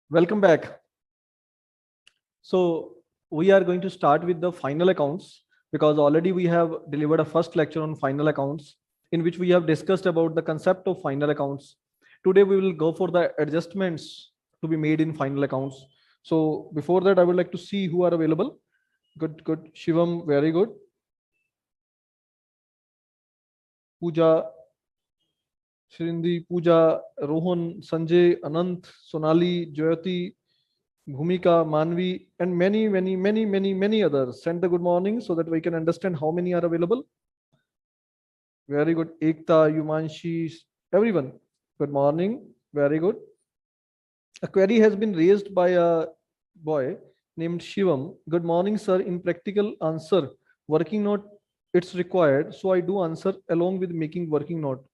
Welcome back. So we are going to start with the final accounts because already we have delivered a first lecture on final accounts in which we have discussed about the concept of final accounts. Today we will go for the adjustments to be made in final accounts. So before that, I would like to see who are available. Good, good. Shivam, very good. Pooja, Shrindi, Pooja, Rohan, Sanjay, Anant, Sonali, Jyoti, Bhumika, Manvi, and many others. Send the good morning so that we can understand how many are available. Very good. Ekta, Yumanshi, everyone. Good morning. Very good. A query has been raised by a boy named Shivam. Good morning, sir. In practical answer, working note, it's required. So I do answer along with making working note.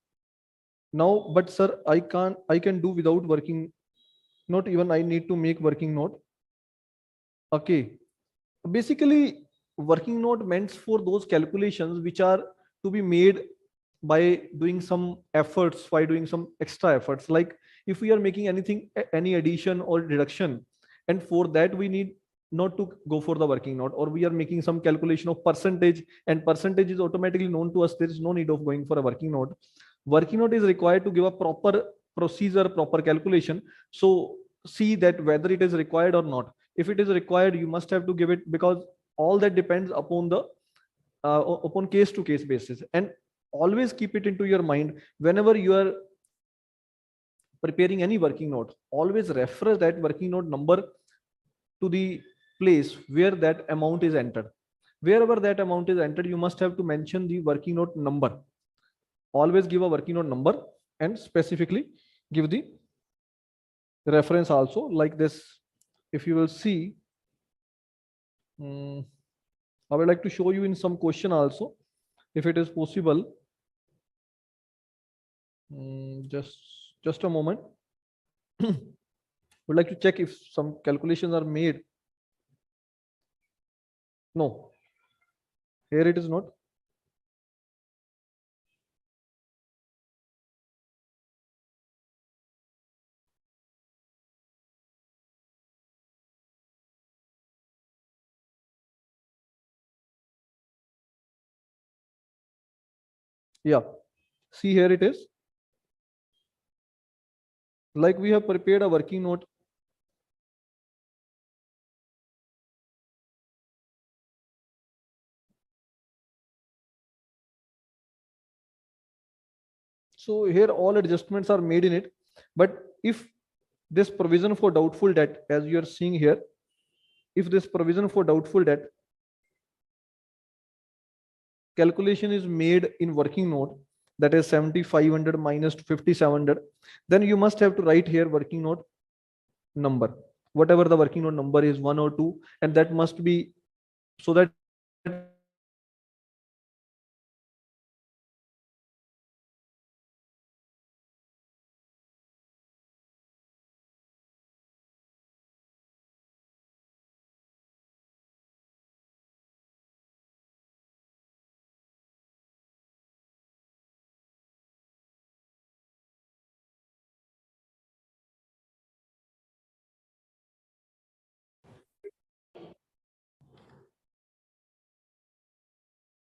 Now, but sir, I can do without working. Not even I need to make working note. Okay. Basically, working note meant for those calculations which are to be made by doing some efforts, by doing some extra efforts. Like if we are making anything, any addition or deduction, and for that we need not to go for the working note, or we are making some calculation of percentage, and percentage is automatically known to us. There is no need of going for a working note. Working note is required to give a proper procedure, proper calculation. So see that whether it is required or not. If it is required, you must have to give it, because all that depends upon the upon case to case basis. And always keep it into your mind whenever you are preparing any working note. Always refer that working note number to the place where that amount is entered. Wherever that amount is entered, you must have to mention the working note number. Always give a working note number and specifically give the reference also, like this. If you will see, I would like to show you in some question also, if it is possible. Just a moment. Would like to check if some calculations are made. No, here it is not. Yeah, see, here it is. Like we have prepared a working note. So here all adjustments are made in it. But if this provision for doubtful debt, as you are seeing here, if this provision for doubtful debt calculation is made in working note, that is 7500 minus 5700, then you must have to write here working note number, whatever the working note number is, 1 or 2, and that must be, so that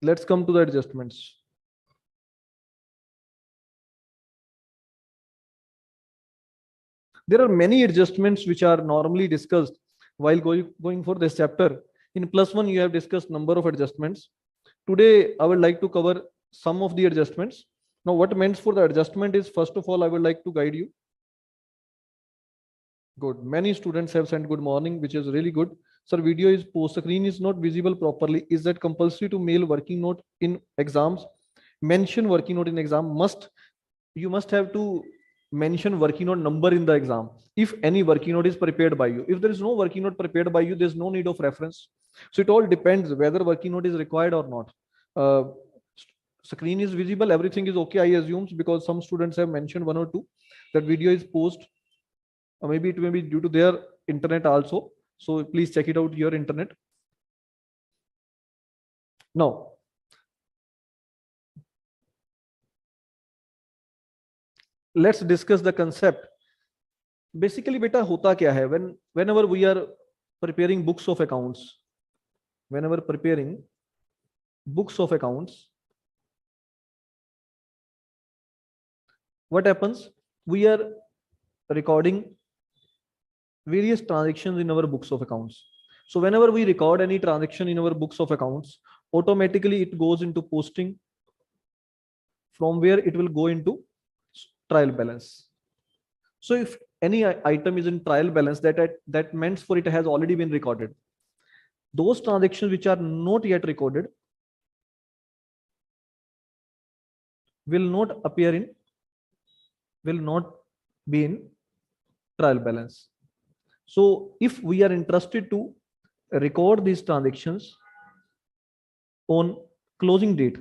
let's come to the adjustments. There are many adjustments which are normally discussed while going for this chapter. In +1, you have discussed number of adjustments. Today, I would like to cover some of the adjustments. Now, what meant for the adjustment is, first of all, I would like to guide you. Good. Many students have sent good morning, which is really good. Sir, video is post, screen is not visible properly. Is that compulsory to mail working note in exams? Mention working note in exam. You must have to mention working note number in the exam. If any working note is prepared by you. If there is no working note prepared by you, there's no need of reference. So it all depends whether working note is required or not. Screen is visible, everything is okay, I assume, because some students have mentioned one or two that video is post. Or maybe it may be due to their internet also. So please check it out your internet. Now, let's discuss the concept basically बेटा होता क्या है, whenever we are preparing books of accounts, whenever preparing books of accounts, what happens, we are recording various transactions in our books of accounts. So whenever we record any transaction in our books of accounts, automatically it goes into posting, from where it will go into trial balance. So if any item is in trial balance, that means for it has already been recorded. Those transactions which are not yet recorded will not appear in, will not be in trial balance. So if we are interested to record these transactions on closing date,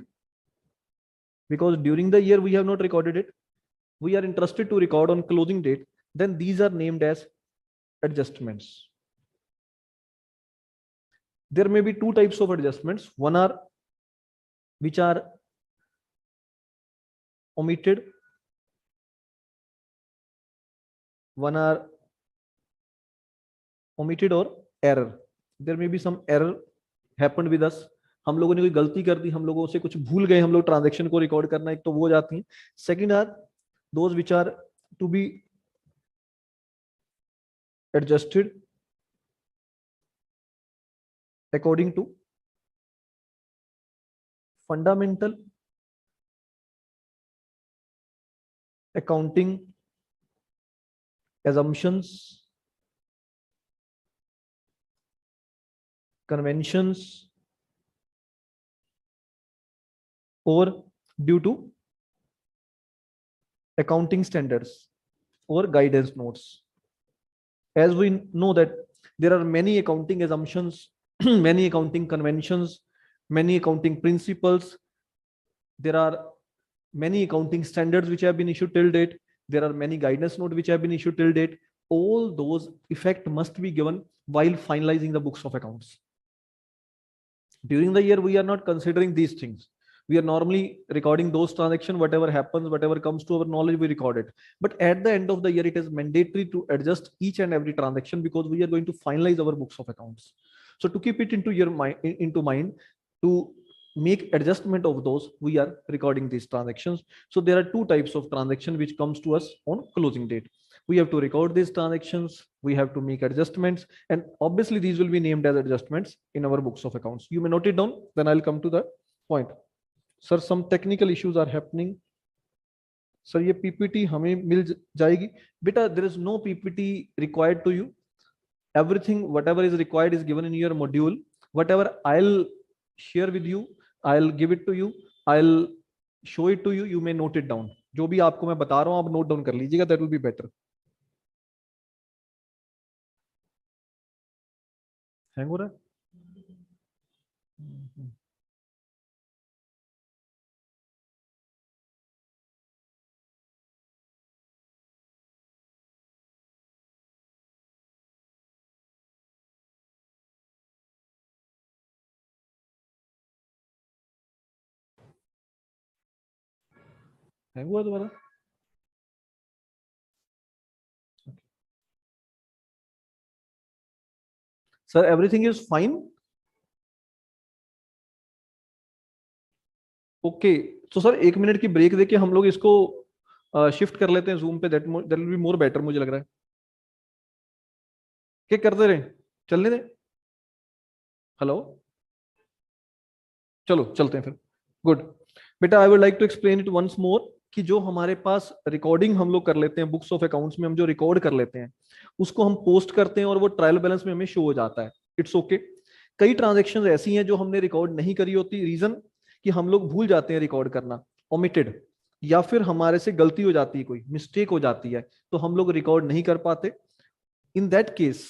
because during the year we have not recorded it, we are interested to record on closing date, then these are named as adjustments. There may be two types of adjustments. One are which are omitted, one are omitted or error. There may be some error happened with us. हम लोगों ने कोई गलती कर दी, हम लोगों से कुछ भूल गए, हम लोग ट्रांजैक्शन को रिकॉर्ड करना, एक तो वो जाती हैं. Second are those which are to be adjusted according to fundamental accounting assumptions, conventions, or due to accounting standards or guidance notes. As we know that there are many accounting assumptions, many accounting conventions, many accounting principles. There are many accounting standards which have been issued till date. There are many guidance notes which have been issued till date. All those effect must be given while finalizing the books of accounts. During the year, we are not considering these things. We are normally recording those transactions, whatever happens, whatever comes to our knowledge, we record it. But at the end of the year, it is mandatory to adjust each and every transaction, because we are going to finalize our books of accounts. So to keep it into your mind, to make adjustment of those, we are recording these transactions. So there are two types of transaction which comes to us on closing date. We have to record these transactions, we have to make adjustments, and obviously these will be named as adjustments in our books of accounts. You may note it down, then I'll come to the point. Sir, some technical issues are happening. Sir, ये PPT हमें मिल जाएगी? बेटा, there is no PPT required to you. Everything, whatever is required is given in your module. Whatever I'll share with you, I'll give it to you, I'll show it to you, you may note it down. जो भी आपको मैं बता रहा हूँ आप note down कर लीजिएगा, that will be better. Hang हो रहा है? हैंग हुआ दोबारा? Sir everything is fine? Okay, तो सर 1 मिनट की ब्रेक देके हम लोग इसको शिफ्ट कर लेते हैं जूम पे. That will be more better, मुझे लग रहा है. क्या करते रहे, चलने दें. हेलो, चलो चलते हैं फिर. गुड बेटा, I would like to explain it once more कि जो हमारे पास रिकॉर्डिंग हम लोग कर लेते हैं बुक्स ऑफ अकाउंट्स में, हम जो रिकॉर्ड कर लेते हैं उसको हम पोस्ट करते हैं और वो ट्रायल बैलेंस में हमें शो हो जाता है. It's okay. कई ट्रांजेक्शन ऐसी हैं जो हमने रिकॉर्ड नहीं करी होती. रीजन कि हम लोग भूल जाते हैं रिकॉर्ड करना, ओमिटेड, या फिर हमारे से गलती हो जाती है, कोई मिस्टेक हो जाती है, तो हम लोग रिकॉर्ड नहीं कर पाते. इन दैट केस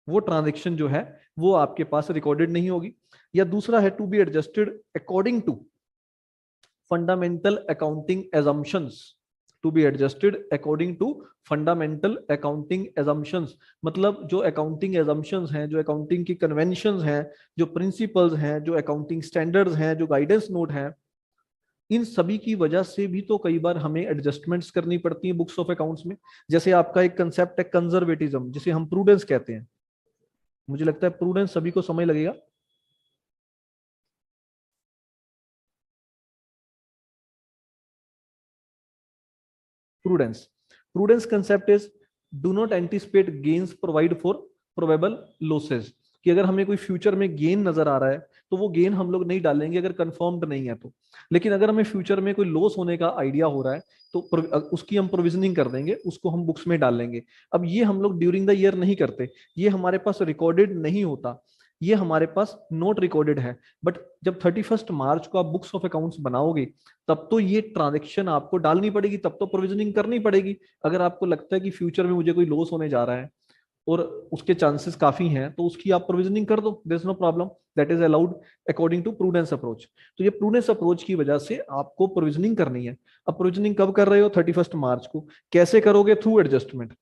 वो ट्रांजेक्शन जो है वो आपके पास रिकॉर्डेड नहीं होगी. या दूसरा है to be adjusted according to fundamental accounting assumptions, to be adjusted according to fundamental accounting assumptions. मतलब जो अकाउंटिंग assumptions हैं, जो अकाउंटिंग की कन्वेंशंस हैं, जो प्रिंसिपल्स हैं, जो अकाउंटिंग स्टैंडर्ड्स हैं, जो गाइडेंस नोट हैं, इन सभी की वजह से भी तो कई बार हमें एडजस्टमेंट्स करनी पड़ती है बुक्स ऑफ अकाउंट्स में। जैसे आपका एक कंसेप्ट है कंजर्वेटिज्म, जिसे हम प्रूडेंस कहते हैं। मुझे लगता है प्रूडेंस सभी को समझ लगेगा। prudence prudence concept is do not anticipate gains provide for probable losses, कि अगर हमें कोई फ्यूचर में गेन नजर आ रहा है तो वो गेन हम लोग नहीं डालेंगे अगर कंफर्म्ड नहीं है तो। लेकिन अगर हमें फ्यूचर में कोई लॉस होने का आइडिया हो रहा है तो उसकी हम प्रोविजनिंग कर देंगे, उसको हम बुक्स में डाल लेंगे। अब ये हम लोग ड्यूरिंग द ईयर नहीं करते, ये हमारे पास रिकॉर्डेड नहीं होता, ये हमारे पास नोट रिकॉर्डेड है। बट जब 31 मार्च को आप बुक्स ऑफ अकाउंट्स बनाओगे तब तो ये ट्रांजेक्शन आपको डालनी पड़ेगी, तब तो प्रोविजनिंग करनी पड़ेगी। अगर आपको लगता है कि फ्यूचर में मुझे कोई लॉस होने जा रहा है और उसके चांसेस काफी हैं तो उसकी आप प्रोविजनिंग कर दो, there is no problem, that is allowed according to prudence approach. तो ये प्रूडेंस अप्रोच की वजह से आपको प्रोविजनिंग करनी है। अब प्रोविजनिंग कब कर रहे हो? 31 मार्च को। कैसे करोगे? Through adjustment,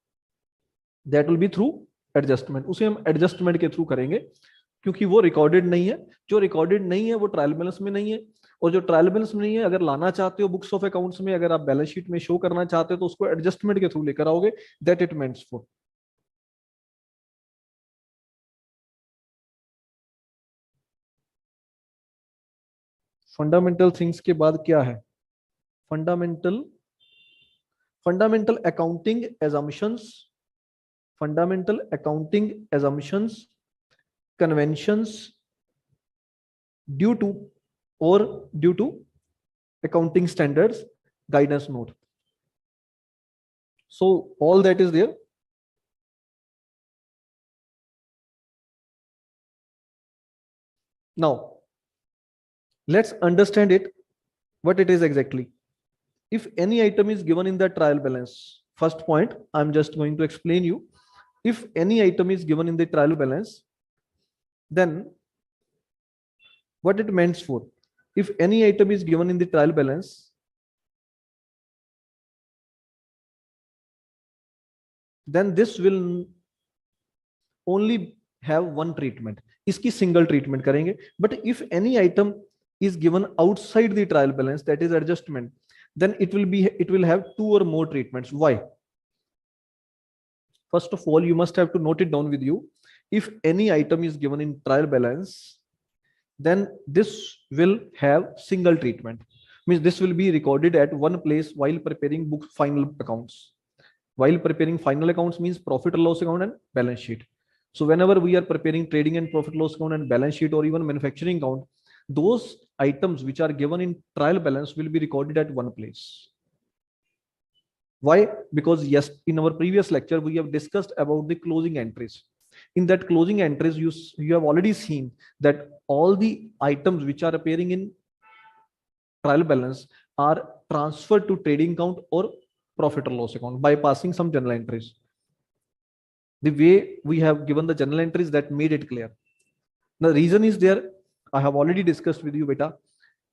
that will be through adjustment, उसे हम एडजस्टमेंट के थ्रू करेंगे क्योंकि वो रिकॉर्डेड नहीं है। जो रिकॉर्डेड नहीं है वो ट्रायल बैलेंस में नहीं है, और जो ट्रायल बैलेंस में नहीं है अगर लाना चाहते हो बुक्स ऑफ अकाउंट्स में, अगर आप बैलेंस शीट में शो करना चाहते हो तो उसको एडजस्टमेंट के थ्रू लेकर आओगे, that it means for. Fundamental things के बाद क्या है? Fundamental fundamental accounting assumptions, fundamental accounting assumptions, conventions due to और due to accounting standards, guidance note. So all that is there. Now let's understand it, what it is exactly. If any item is given in the trial balance, first point I'm just going to explain you. If any item is given in the trial balance, then what it means for. If any item is given in the trial balance, then this will only have one treatment, इसकी single treatment करेंगे. But if any item is given outside the trial balance, that is adjustment, then it will have two or more treatments. Why? First of all, you must have to note it down with you. If any item is given in trial balance, then this will have single treatment, means this will be recorded at one place while preparing book final accounts. While preparing final accounts means profit or loss account and balance sheet. So whenever we are preparing trading and profit loss account and balance sheet or even manufacturing account, those items which are given in trial balance will be recorded at one place. Why? Because yes, in our previous lecture we have discussed about the closing entries. In that closing entries, you have already seen that all the items which are appearing in trial balance are transferred to trading account or profit or loss account by passing some journal entries. The way we have given the journal entries that made it clear. The reason is there, I have already discussed with you बेटा,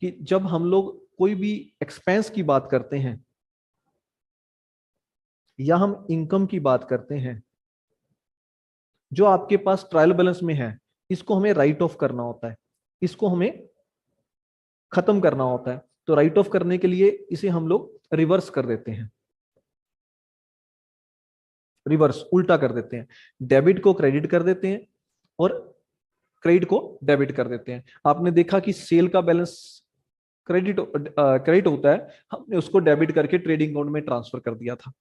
कि जब हम लोग कोई भी expense की बात करते हैं या हम इनकम की बात करते हैं, जो आपके पास ट्रायल बैलेंस में है इसको हमें राइट ऑफ करना होता है, इसको हमें खत्म करना होता है। तो राइट ऑफ करने के लिए इसे हम लोग रिवर्स कर देते हैं, रिवर्स उल्टा कर देते हैं, डेबिट को क्रेडिट कर देते हैं और क्रेडिट को डेबिट कर देते हैं। आपने देखा कि सेल का बैलेंस क्रेडिट होता है, हमने उसको डेबिट करके ट्रेडिंग अकाउंट में ट्रांसफर कर दिया था।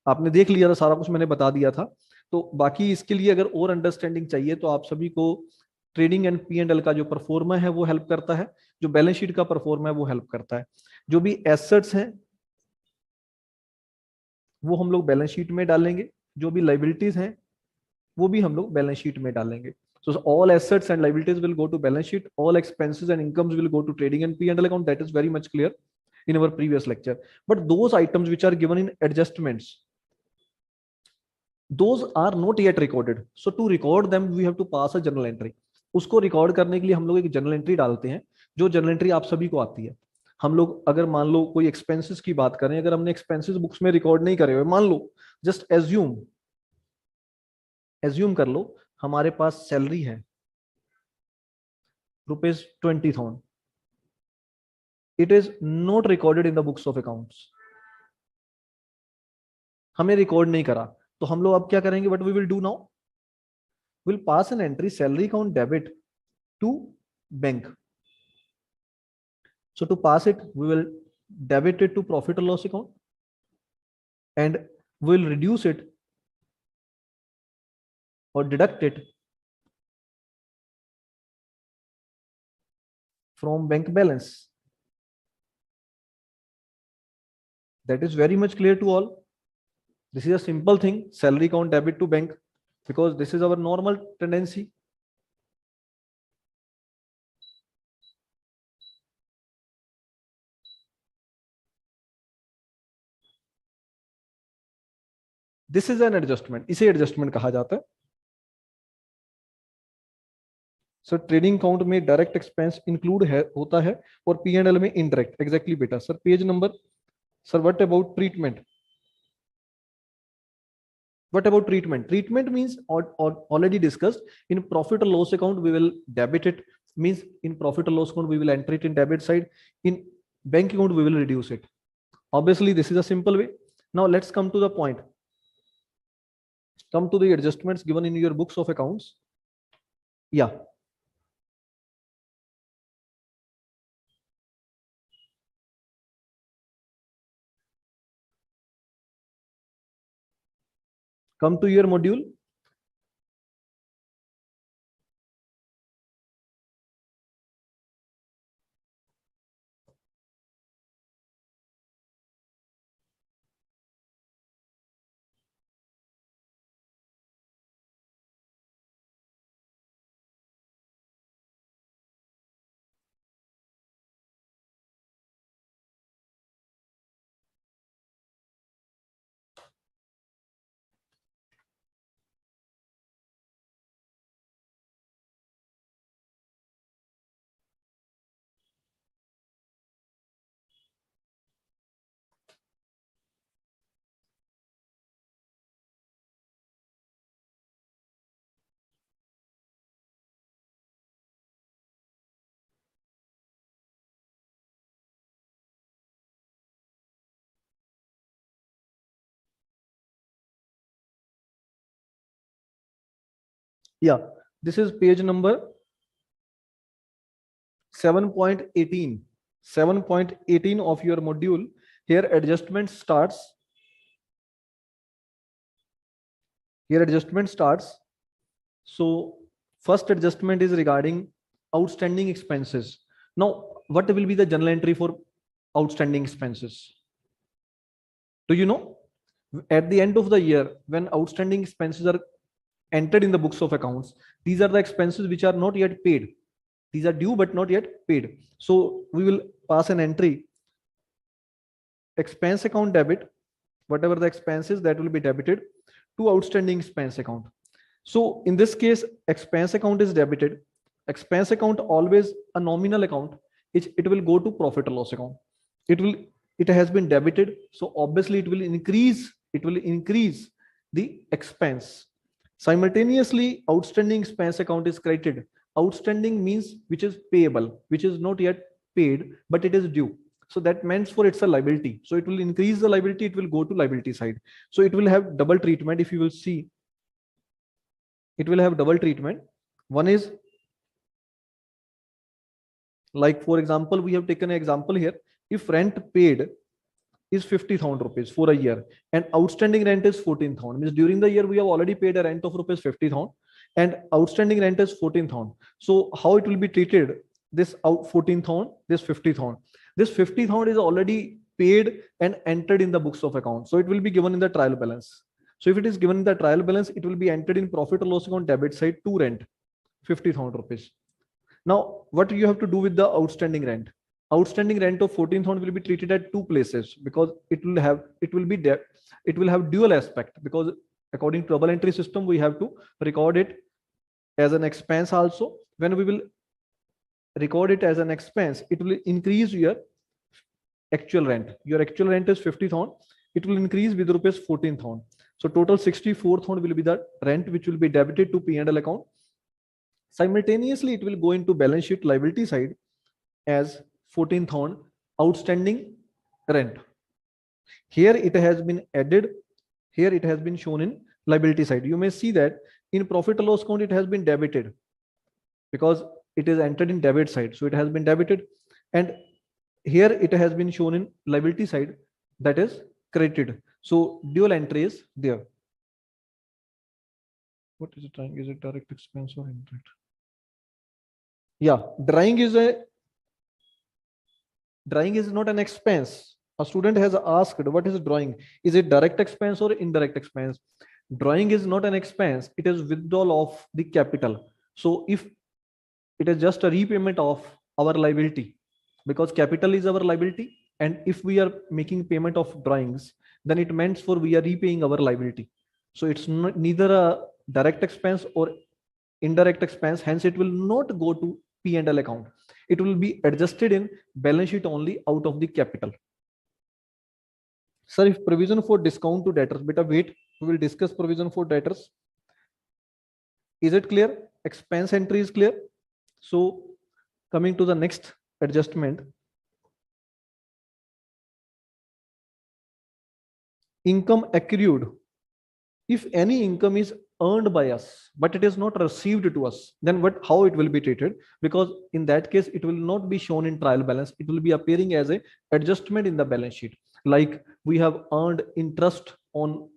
आपने देख लिया था, सारा कुछ मैंने बता दिया था। तो बाकी इसके लिए अगर और अंडरस्टैंडिंग चाहिए तो आप सभी को trading and P and L का जो परफॉर्मा है वो हेल्प करता है, जो बैलेंस शीट का परफॉर्मा है वो हेल्प करता है। जो भी एसेट्स हैं वो हम लोग बैलेंस शीट में डालेंगे, जो भी लाइबिलिटीज हैं वो भी हम लोग बैलेंस शीट में डालेंगे। So all assets and liabilities will go to balance sheet, all expenses and incomes will go to trading and P&L account. That is very much clear in our previous lecture. But those items which are given in adjustments, those are not yet recorded. So to record them we have to pass a journal entry. उसको record करने के लिए हम लोग एक journal entry डालते हैं, जो जर्नल एंट्री आप सभी को आती है। हम लोग अगर मान लो कोई एक्सपेंसेस की बात करें, अगर हमने एक्सपेंसेस बुक्स में रिकॉर्ड नहीं करे हुए, मान लो जस्ट एज्यूम कर लो हमारे पास सैलरी है ₹20,000, it is not recorded in the books of accounts. हमें रिकॉर्ड नहीं करा, तो हम लोग अब क्या करेंगे? What we will do now, will pass an entry salary account debit to bank. So to pass it, we will debit it to profit or loss account, and we will reduce it or deduct it from bank balance. That is very much clear to all. This is a simple thing, salary account debit to bank, because this is our normal tendency. This is an adjustment, इसे adjustment कहा जाता है. Sir trading account में direct expense include है होता है और P&L में इनडायरेक्ट. एग्जैक्टली बेटा. Sir page number, sir what about treatment? What about treatment? Treatment means already discussed. In profit or loss account, we will debit it. Means in profit or loss account, we will enter it in debit side. In bank account, we will reduce it. Obviously, this is a simple way. Now let's come to the point. Come to the adjustments given in your books of accounts. Yeah. Come to your module. Yeah, this is page number 7.18. 7.18 of your module. Here adjustment starts. Here adjustment starts. So first adjustment is regarding outstanding expenses. Now, what will be the journal entry for outstanding expenses? Do you know? At the end of the year, when outstanding expenses are entered in the books of accounts, these are the expenses which are not yet paid. These are due but not yet paid. So we will pass an entry, expense account debit, whatever the expenses that will be debited to outstanding expense account. So in this case, expense account is debited. Expense account always a nominal account. It will go to profit or loss account. It has been debited. So obviously it will increase the expense. Simultaneously, outstanding expense account is credited. Outstanding means which is payable, which is not yet paid, but it is due. So that means for it's a liability. So it will increase the liability, it will go to liability side. So it will have double treatment. If you will see, it will have double treatment. One is like, for example, we have taken an example here. If rent paid is 50,000 rupees for a year and outstanding rent is 14,000, means during the year we have already paid a rent of rupees 50,000 and outstanding rent is 14,000. So how it will be treated? This out 14,000, this 50,000. This 50,000 is already paid and entered in the books of accounts. So it will be given in the trial balance. So if it is given in the trial balance, it will be entered in profit or loss account debit side to rent, 50,000 rupees. Now, what you have to do with the outstanding rent? Outstanding rent of 14,000 will be treated at two places because it will have dual aspect, because according to double entry system, we have to record it as an expense also. When we will record it as an expense, it will increase your actual rent. Your actual rent is 50,000. It will increase with rupees 14,000. So total 64,000 will be the rent which will be debited to P&L account. Simultaneously, it will go into balance sheet liability side as 14,000 outstanding rent. Here it has been added. Here it has been shown in liability side. You may see that in profit and loss account it has been debited because it is entered in debit side. So it has been debited, and here it has been shown in liability side, that is credited. So dual entry is there. What is it drawing? Is it direct expense or indirect? Yeah, drawing is not an expense. A student has asked, what is drawing? Is it direct expense or indirect expense? Drawing is not an expense. It is withdrawal of the capital. So if it is just a repayment of our liability, because capital is our liability, and if we are making payment of drawings, then it means for we are repaying our liability. So it's not, neither a direct expense or indirect expense, hence it will not go to P&L account. It will be adjusted in balance sheet only out of the capital. Sir, if provision for discount to debtors, beta wait, we will discuss provision for debtors. Is it clear? Expense entry is clear. So coming to the next adjustment, income accrued. If any income is earned by us but it is not received to us, then how it will be treated? Because in that case it will not be shown in trial balance, it will be appearing as a adjustment in the balance sheet. Like we have earned interest on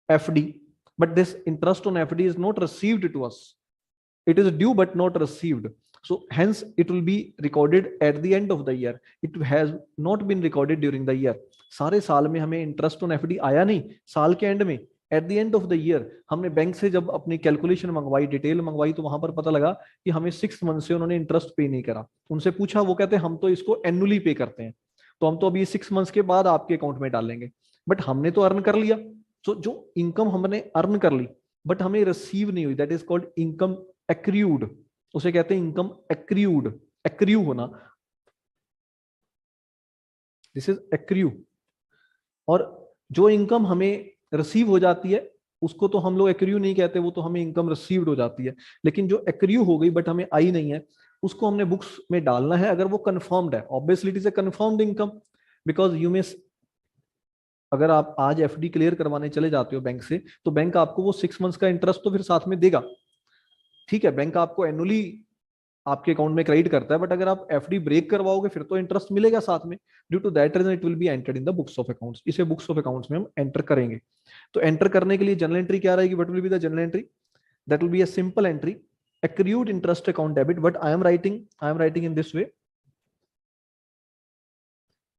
FD, but this interest on FD is not received to us, it is due but not received. So hence it will be recorded at the end of the year. It has not been recorded during the year. सारे साल में हमें interest on FD आया नहीं, साल के end में eight the end of the year हमने बैंक से जब अपनी कैलकुलेशन मंगवाई, डिटेल मंगवाई, तो वहां पर पता लगा कि हमें 6 मंथ से उन्होंने इंटरेस्ट पे नहीं करा। उनसे पूछा, वो कहते हैं हम तो इसको एनुअली पे करते हैं, तो हम तो अभी 6 मंथ्स के बाद आपके अकाउंट में डालेंगे, बट हमने तो अर्न कर लिया। तो जो इनकम हमने अर्न कर ली बट हमें रिसीव नहीं हुई, that is called income accrued, उसे कहते हैं इनकम एक्रूड, एक्रू होना, दिस इज एक्रू। और जो इनकम हमें रिसीव हो जाती है उसको तो हम लोग एक्रू नहीं कहते, वो तो हमें इनकम रिसीव्ड हो जाती है। लेकिन जो एक्रू हो गई बट हमें आई नहीं है, उसको हमने बुक्स में डालना है अगर वो कंफर्म्ड है। Obviously it is a confirmed income, because you may, अगर आप आज एफडी क्लियर करवाने चले जाते हो बैंक से, तो बैंक आपको वो 6 मंथ्स का इंटरेस्ट तो फिर साथ में देगा, ठीक है, बैंक आपको एनुअली आपके अकाउंट में क्रेडिट करता है, बट अगर आप एफडी ब्रेक करवाओगे फिर तो इंटरेस्ट मिलेगा साथ में। Due to that reason it will be entered in the books of accounts, इसे बुक्स ऑफ अकाउंट्स में हम एंटर करेंगे। तो एंटर करने के लिए जनरल एंट्री क्या रहेगी? What will be the general entry? That will be a simple entry, accrued interest account debit, but I am writing in this way,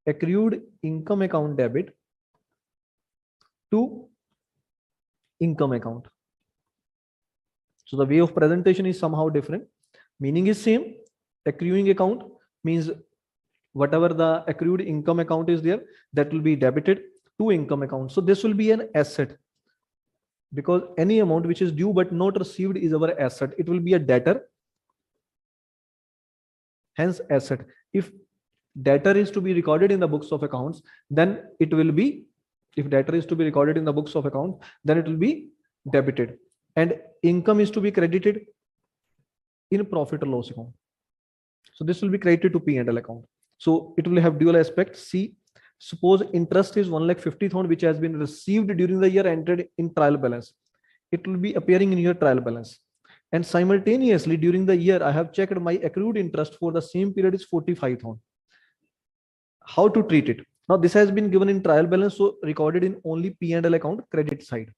accrued income account debit to income account. So the way of presentation is somehow different, meaning is same. Accruing account means whatever the accrued income account is there, that will be debited to income account. So this will be an asset, because any amount which is due but not received is our asset. It will be a debtor, hence asset. If debtor is to be recorded in the books of accounts, then it will be, if debtor is to be recorded in the books of account, then it will be debited, and income is to be credited in profit or loss account. So this will be credited to P&L account. So it will have dual aspects. See, suppose interest is 1,50,000 which has been received during the year, entered in trial balance. It will be appearing in your trial balance. And simultaneously during the year, I have checked my accrued interest for the same period is 45,000. How to treat it? Now this has been given in trial balance, so recorded in only P&L account credit side,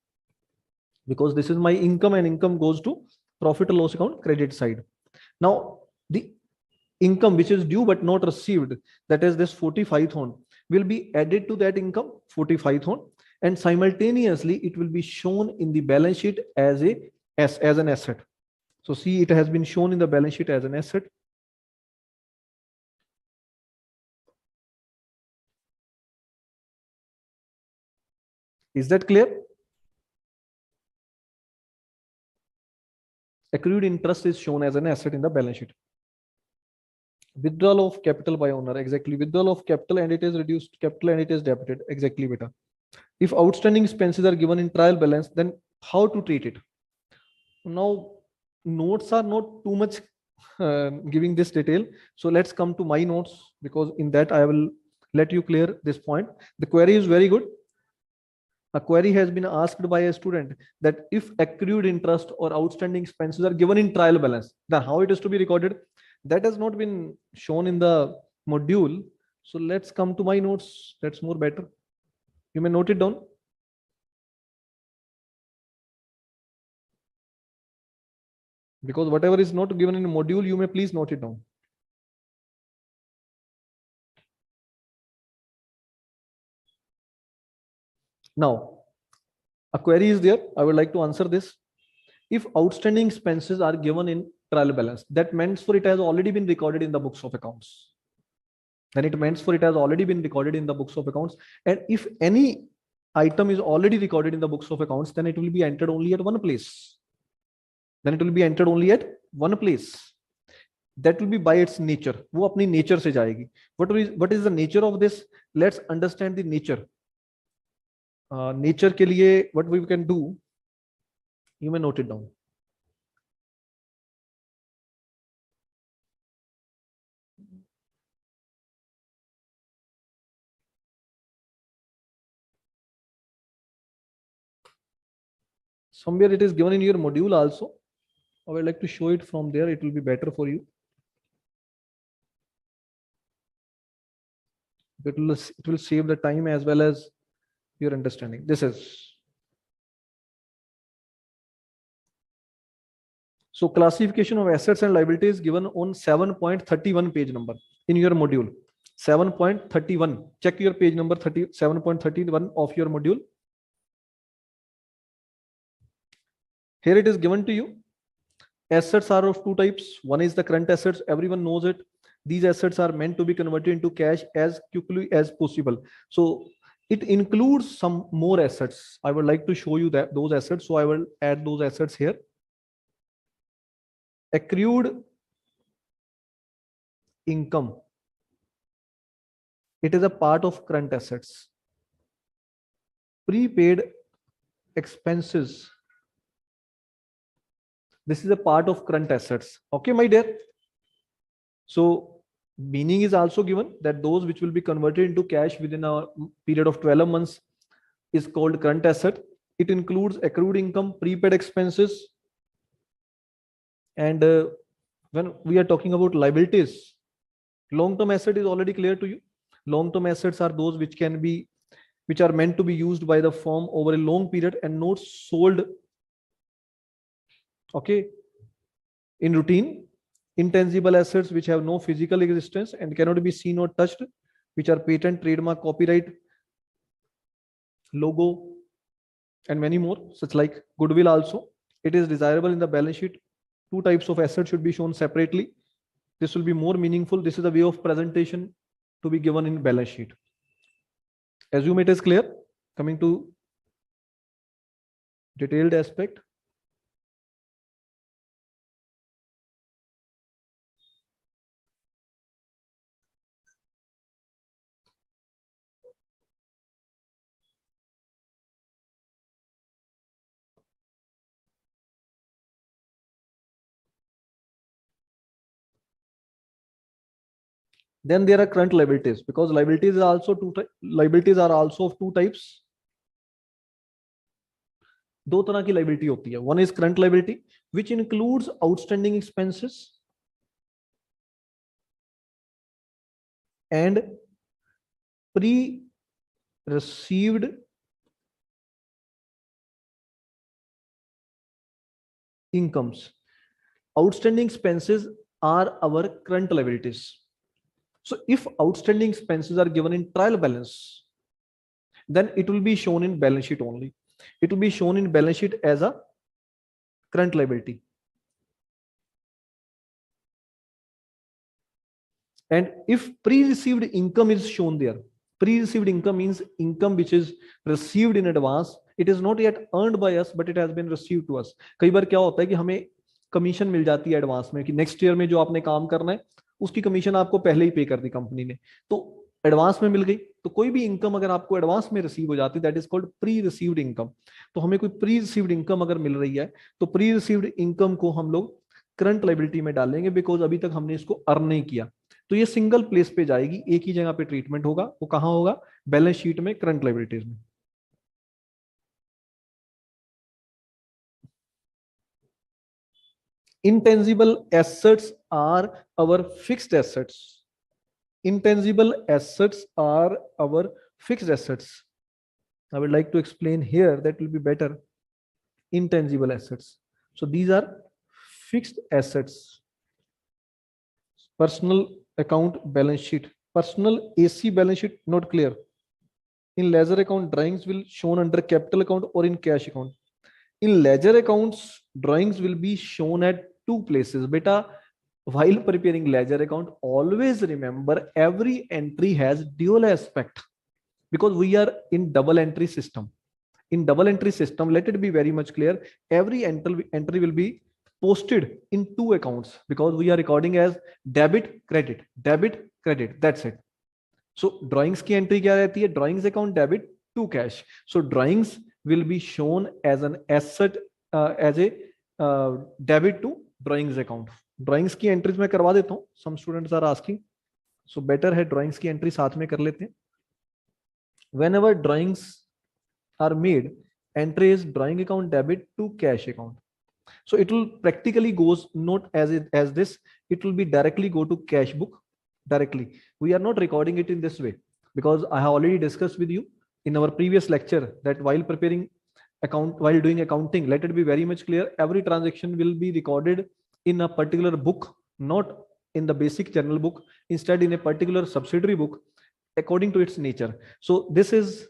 because this is my income and income goes to profit or loss account credit side. Now the income which is due but not received, that is this 45,000, will be added to that income 45,000, and simultaneously it will be shown in the balance sheet as an asset. So see, it has been shown in the balance sheet as an asset. Is that clear? Accrued interest is shown as an asset in the balance sheet. Withdrawal of capital by owner, exactly, withdrawal of capital and it is reduced capital and it is debited, exactly beta. If outstanding expenses are given in trial balance, then how to treat it? Now notes are not too much giving this detail, so let's come to my notes, because in that I will Let you clear this point. The query is very good. A query has been asked by a student that if accrued interest or outstanding expenses are given in trial balance, then how it is to be recorded? That has not been shown in the module. So let's come to my notes. That's more better. You may note it down. Because whatever is not given in the module, you may please note it down. Now, a query is there. I would like to answer this. If outstanding expenses are given in trial balance, that means for it has already been recorded in the books of accounts. Then it means for it has already been recorded in the books of accounts. And if any item is already recorded in the books of accounts, then it will be entered only at one place. Then it will be entered only at one place. That will be by its nature. वो अपनी nature से जाएगी. What is the nature of this? Let's understand the nature. Nature के लिए what we can do, you may note it down. Somewhere it is given in your module also. I would like to show it from there. It will be better for you. It will save the time as well as your understanding. This is. So classification of assets and liabilities given on 7.31 page number in your module. 7.31. Check your page number 7.31 of your module. Here it is given to you. Assets are of two types. One is the current assets. Everyone knows it. These assets are meant to be converted into cash as quickly as possible. So it includes some more assets. I would like to show you that those assets. So I will add those assets here. Accrued income. It is a part of current assets. Prepaid expenses. This is a part of current assets. Okay, my dear. So meaning is also given that those which will be converted into cash within a period of 12 months is called current asset. It includes accrued income, prepaid expenses. And when we are talking about liabilities, long-term asset is already clear to you. Long-term assets are those which are meant to be used by the firm over a long period and not sold, okay, in routine. Intangible assets which have no physical existence and cannot be seen or touched, which are patent, trademark, copyright, logo, and many more, such like goodwill also. It is desirable in the balance sheet. Two types of assets should be shown separately. This will be more meaningful. This is the way of presentation to be given in balance sheet. Assume it is clear. Coming to detailed aspect. Then there are current liabilities, because liabilities are also of two types. दो तरह की liability होती है. One is current liability, which includes outstanding expenses and pre-received incomes. Outstanding expenses are our current liabilities. So if outstanding expenses are given in trial balance, then it will be shown in balance sheet only. It will be shown in balance sheet as a current liability. And if pre-received income is shown there, pre-received income means income which is received in advance. It is not yet earned by us, but it has been received to us. कई बार क्या होता है कि हमें commission मिल जाती है advance में कि नेक्स्ट ईयर में जो आपने काम करना है उसकी कमीशन आपको पहले ही पे कर दी कंपनी ने, तो एडवांस में मिल गई. तो कोई भी इनकम अगर आपको एडवांस में रिसीव हो जाती है, that is called pre received income. तो हमें कोई प्री रिसीव्ड इनकम अगर मिल रही है तो प्री रिसीव्ड इनकम को हम लोग करंट लायबिलिटी में डालेंगे, बिकॉज अभी तक हमने इसको अर्न नहीं किया. तो ये सिंगल प्लेस पे जाएगी, एक ही जगह पे ट्रीटमेंट होगा। वो कहाँ होगा? बैलेंस शीट में, करंट लायबिलिटीज में। Intangible assets are our fixed assets. Intangible assets are our fixed assets. I would like to explain here, that will be better. Intangible assets. So these are fixed assets. Personal account balance sheet. Personal AC balance sheet not clear. In ledger account, drawings will shown under capital account or in cash account. In ledger accounts, drawings will be shown at two places. Beta, while preparing ledger account, always remember every entry has dual aspect, because we are in double entry system. In double entry system, let it be very much clear, every entry will be posted in two accounts, because we are recording as debit credit, that's it. So drawings की entry क्या रहती है? Drawings account debit to cash. So drawings will be shown as an asset, as a debit to drawings account. Drawings की entries मैं करवा देता हूँ. Some students are asking, so better है drawings की entry साथ में कर लेते हैं. Whenever drawings are made, entry is drawing account debit to cash account. So it will practically goes not as this. It will be directly go to cash book directly. We are not recording it in this way, because I have already discussed with you in our previous lecture that while preparing account, while doing accounting, let it be very much clear, every transaction will be recorded in a particular book, not in the basic general book, instead in a particular subsidiary book according to its nature. So this is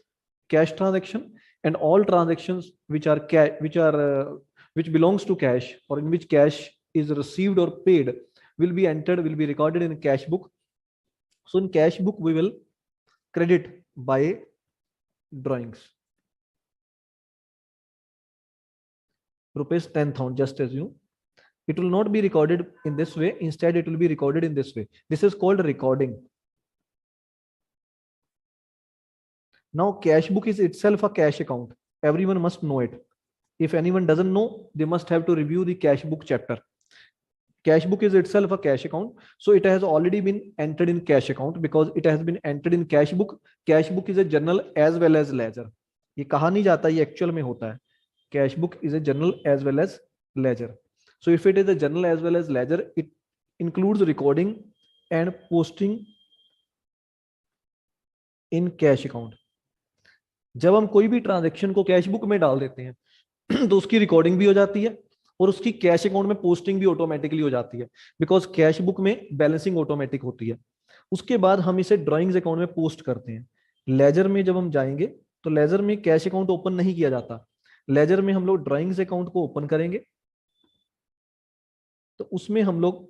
cash transaction, and all transactions which are which belongs to cash, or in which cash is received or paid, will be entered, will be recorded in cash book. So in cash book we will credit by drawings rupees 10,000, just as you. It will not be recorded in this way, instead it will be recorded in this way. This is called recording. Now cash book is itself a cash account. Everyone must know it. If anyone doesn't know, they must have to review the cash book chapter. Cash book is itself a cash account. So it has already been entered in cash account, because it has been entered in cash book. Cash book is a journal as well as ledger. ये कहा नहीं जाता, ये actual में होता है. Cash book is a journal as well as ledger. So if it is a journal as well as ledger, it includes recording and posting in cash account. जब हम कोई भी ट्रांजेक्शन को कैश बुक में डाल देते हैं तो उसकी रिकॉर्डिंग भी हो जाती है और उसकी कैश अकाउंट में पोस्टिंग भी ऑटोमेटिकली हो जाती है, बिकॉज कैश बुक में बैलेंसिंग ऑटोमेटिक होती है. उसके बाद हम इसे ड्राइंग्स अकाउंट में पोस्ट करते हैं. लेजर में जब हम जाएंगे तो लेजर में कैश अकाउंट ओपन नहीं किया जाता. लेजर में हम लोग ड्राइंग्स अकाउंट को ओपन करेंगे, तो उसमें हम लोग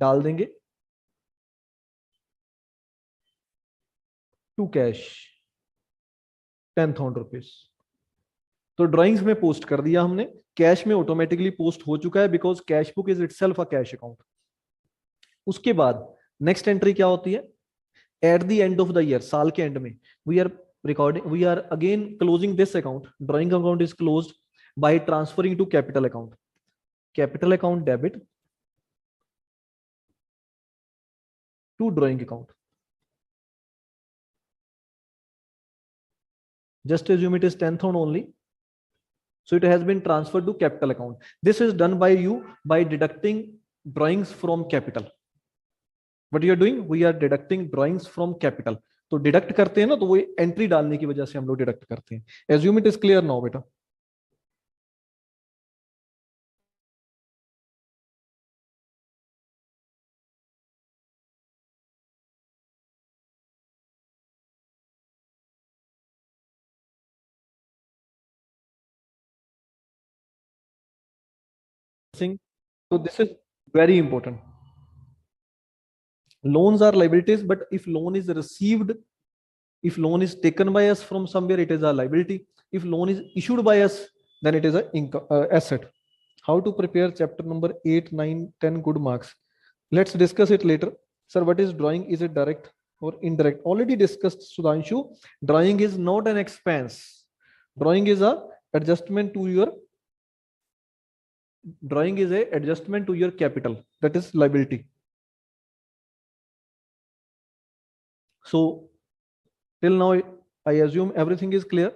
डाल देंगे टू कैश 10,000 रुपीज. तो ड्राइंग्स में पोस्ट कर दिया हमने, कैश में ऑटोमेटिकली पोस्ट हो चुका है, because cash book is itself a cash account. उसके बाद नेक्स्ट एंट्री क्या होती है? At the end of the year, साल के एंड में, we are recording, we are again closing this account. Drawing account is closed by transferring to capital account. Capital account debit to drawing account. Just assume it is 10,000 only, so it has been transferred to capital account. This is done by you by deducting drawings from capital. What you are doing? We are deducting drawings from capital. तो deduct करते हैं ना, तो वो entry डालने की वजह से हम लोग डिडक्ट करते हैं. Assume it is clear now बेटा. So this is very important. Loans are liabilities, but if loan is received, if loan is taken by us from somewhere, it is a liability. If loan is issued by us, then it is a income, asset. How to prepare chapter number 8, 9, 10 good marks? Let's discuss it later. Sir, what is drawing? Is it direct or indirect? Already discussed, Sudhanshu. Drawing is not an expense. Drawing is a adjustment to your drawing is a adjustment to your capital, that is liability. So till now, I assume everything is clear.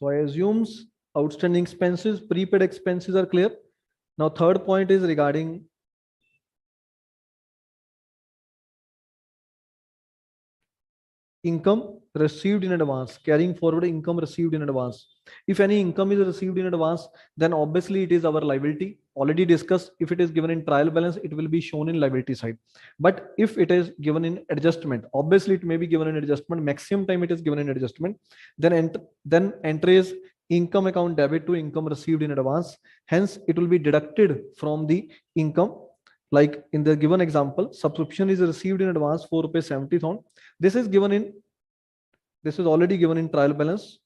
So I assumes outstanding expenses, prepaid expenses are clear. Now third point is regarding income received in advance, carrying forward income received in advance. If any income is received in advance, then obviously it is our liability. Already discussed, if it is given in trial balance, it will be shown in liability side. But if it is given in adjustment, obviously it may be given in adjustment, maximum time it is given in adjustment, then entry is income account debit to income received in advance. Hence, it will be deducted from the income. Like in the given example, subscription is received in advance for rupees 70,000. This is given in, this is already given in trial balance.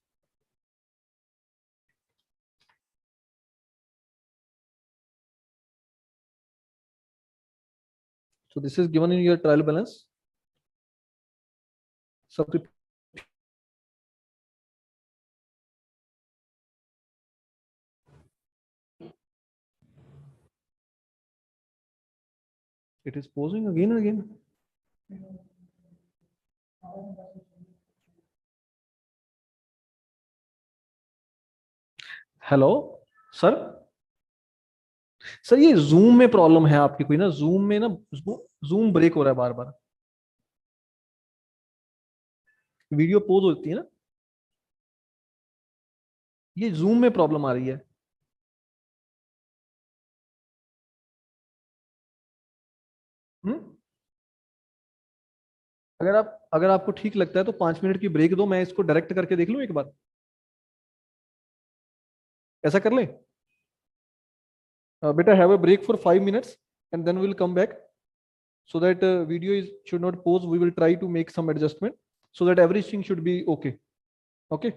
So this is given in your trial balance. Subscription. It is posing again and again. Hello sir, sir ये zoom में problem है आपकी कोई ना, zoom में ना zoom break हो रहा है बार बार, वीडियो पोज होती है ना, ये जूम में प्रॉब्लम आ रही है। हम्म। अगर आपको ठीक लगता है तो 5 मिनट की ब्रेक दो, मैं इसको डायरेक्ट करके देख लूं एक बार, ऐसा कर ले। बेटा have a break for 5 minutes and then will come back, so that video is should not pause. We will try to make some adjustment so that everything should be okay. Okay.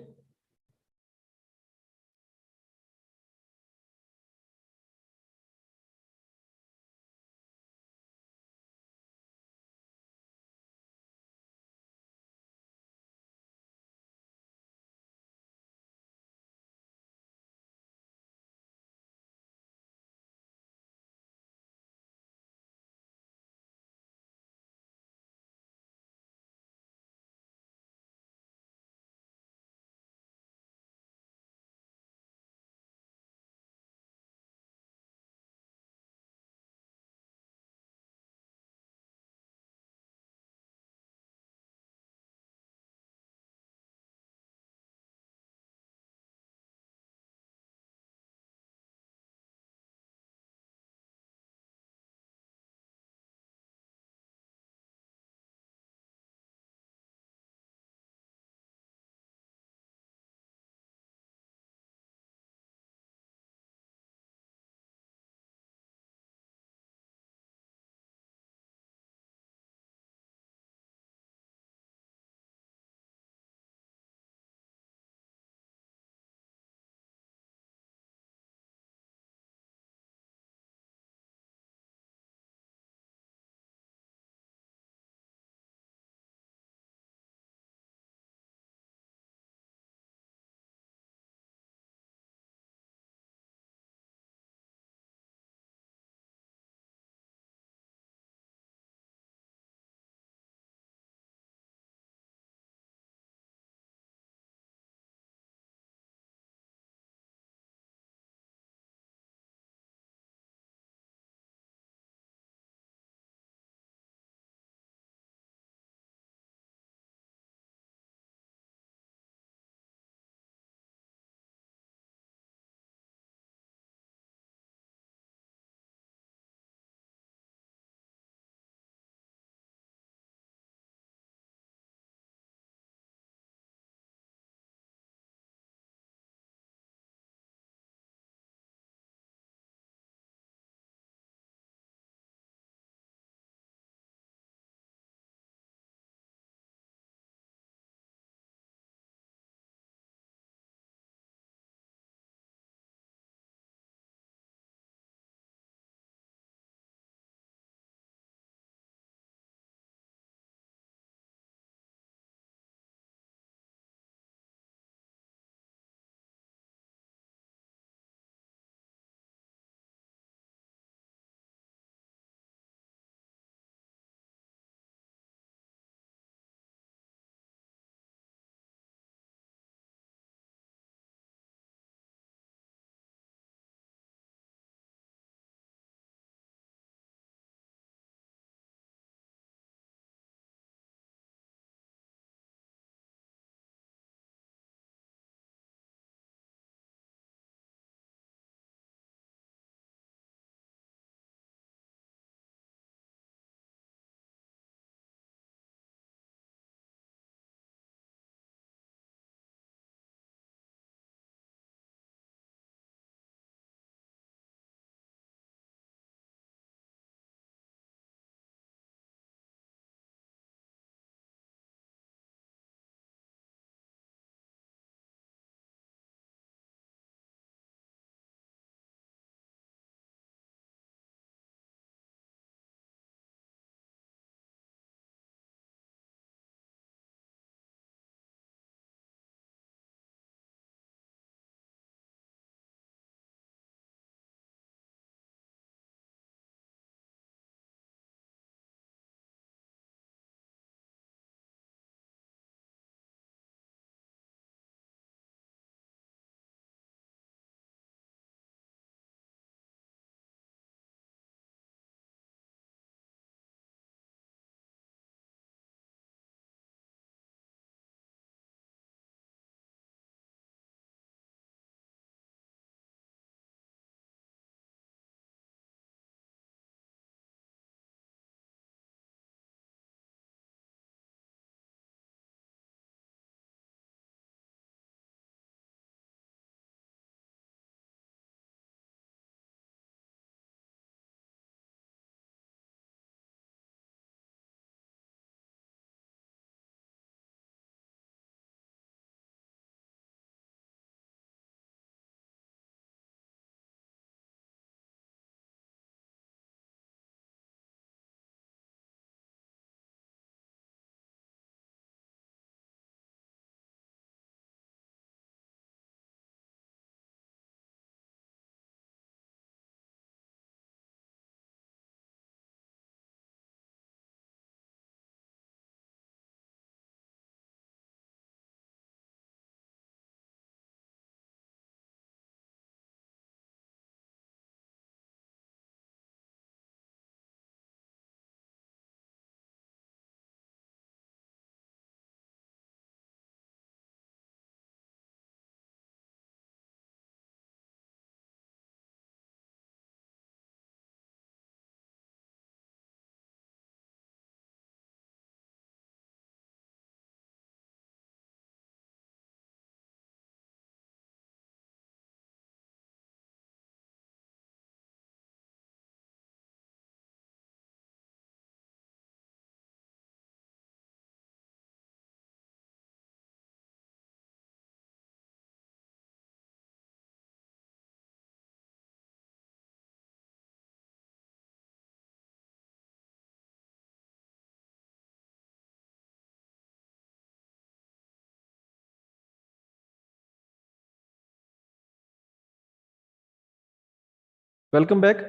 Welcome back.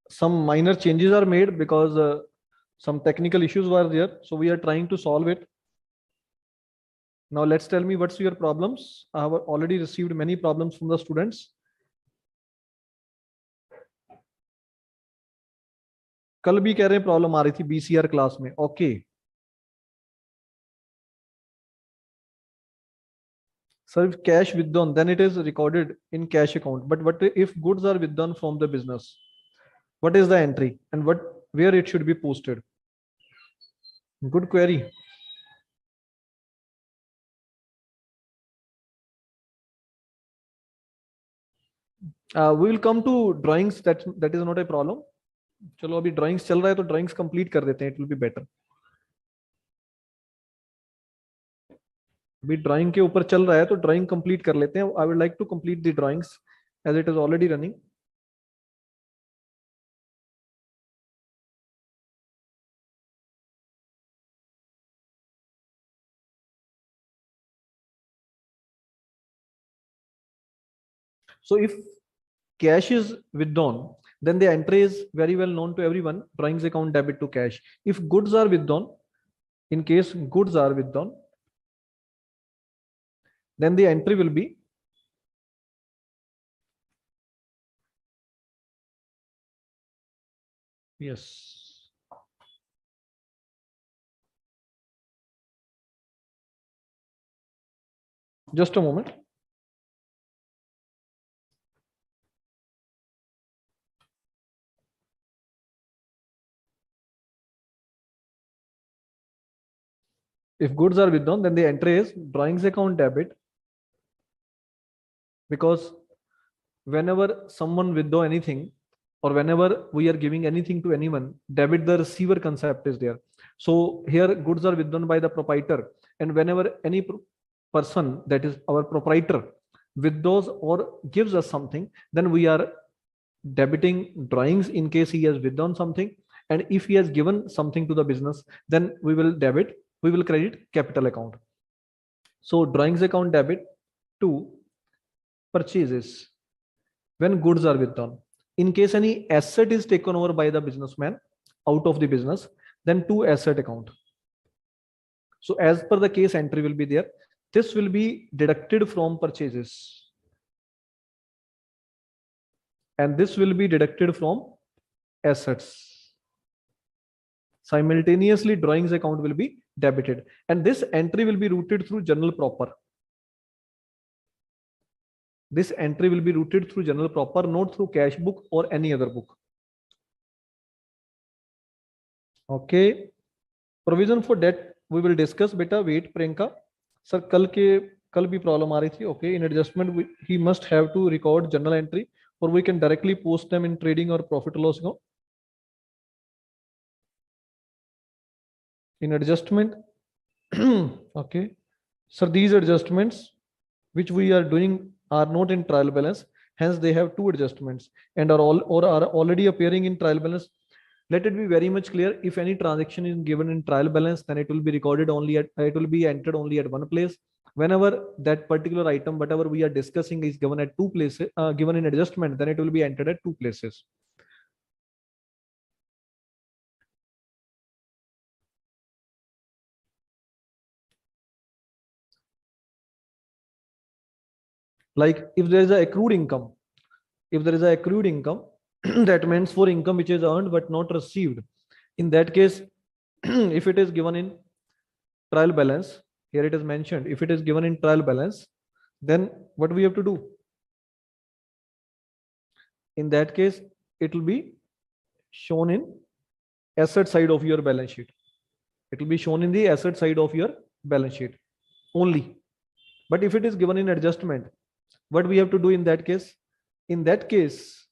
Some minor changes are made because some technical issues were there. So we are trying to solve it. Now let's tell me what's your problems. I have already received many problems from the students. कल भी कह रहे हैं problem आ रही थी BCR class में. Okay. So if cash withdrawn, then it is recorded in cash account. But what if goods are withdrawn from the business? What is the entry and where it should be posted? Good query. We will come to drawings. That is not a problem. चलो अभी drawings चल रहा है तो drawings complete कर देते हैं. It will be better. अभी ड्राइंग के ऊपर चल रहा है तो ड्राइंग कंप्लीट कर लेते हैं. I would like to complete the drawings as it is already running. So if cash is withdrawn, then the entry is very well known to everyone. Drawings account debit to cash. If goods are withdrawn, in case goods are withdrawn, then the entry will be yes. Just a moment. If goods are withdrawn, then the entry is drawings account debit, because whenever someone withdraw anything or whenever we are giving anything to anyone, debit the receiver concept is there. So here goods are withdrawn by the proprietor, and whenever any person, that is our proprietor, withdraws or gives us something, then we are debiting drawings in case he has withdrawn something, and if he has given something to the business, then we will credit capital account. So drawings account debit to purchases when goods are withdrawn. In case any asset is taken over by the businessman out of the business, then to asset account. So as per the case, entry will be there. This will be deducted from purchases, and this will be deducted from assets. Simultaneously, drawings account will be debited, and this entry will be routed through general proper. This entry will be routed through general proper, not through cash book or any other book. Okay. Provision for debt we will discuss. Beta wait Priyanka. Sir, कल भी problem आ रही थी. Okay, in adjustment he must have to record journal entry, or we can directly post them in trading or profit loss account. In adjustment, okay, sir, these adjustments which we are doing are not in trial balance, hence they have two adjustments and are already appearing in trial balance. Let it be very much clear, if any transaction is given in trial balance, then it will be recorded only at, it will be entered only at one place. Whenever that particular item, whatever we are discussing, is given at two places, given in adjustment, then it will be entered at two places. Like if there is a accrued income, that means for income which is earned but not received. In that case, if it is given in trial balance, here it is mentioned, if it is given in trial balance, then what we have to do? In that case, it will be shown in asset side of your balance sheet. It will be shown in the asset side of your balance sheet only. But if it is given in adjustment, what we have to do in that case? In that case,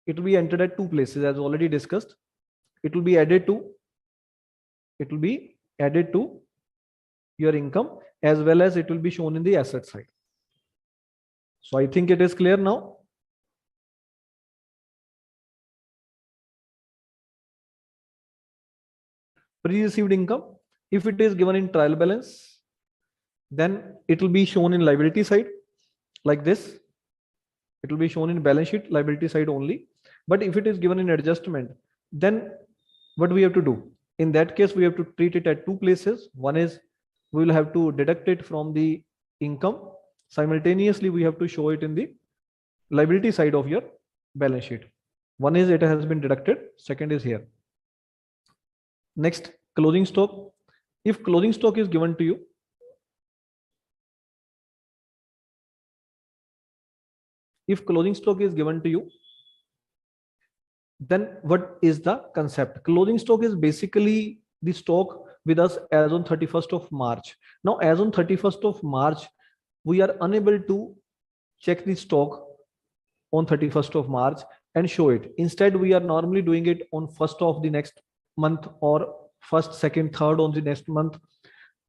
it will be entered at two places as already discussed. It will be added to your income, as well as it will be shown in the asset side. So I think it is clear now. Pre-received income, if it is given in trial balance, then it will be shown in liability side like this. It will be shown in balance sheet liability side only. But if it is given in adjustment, then what we have to do? In that case, we have to treat it at two places. One is we will have to deduct it from the income. Simultaneously, we have to show it in the liability side of your balance sheet. One is it has been deducted. Second is here. Next, closing stock. If closing stock is given to you, then what is the concept? Closing stock is basically the stock with us as on 31st of March. Now, as on 31st of March, we are unable to check the stock on 31st of March and show it. Instead, we are normally doing it on first of the next month or first, second, third on the next month,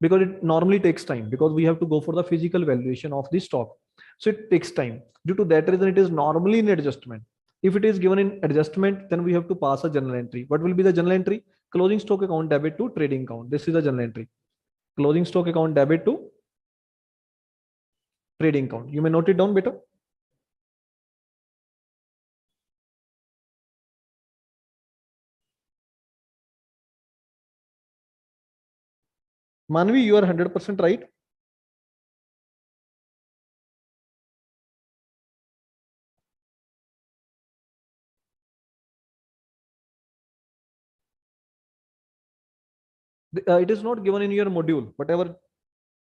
because it normally takes time, because we have to go for the physical valuation of the stock. So it takes time. Due to that reason, it is normally in adjustment. If it is given in adjustment, then we have to pass a journal entry. What will be the journal entry? Closing stock account debit to trading account. This is a journal entry. Closing stock account debit to trading account. You may note it down better. Manvi, you are 100% right. It is not given in your module. Whatever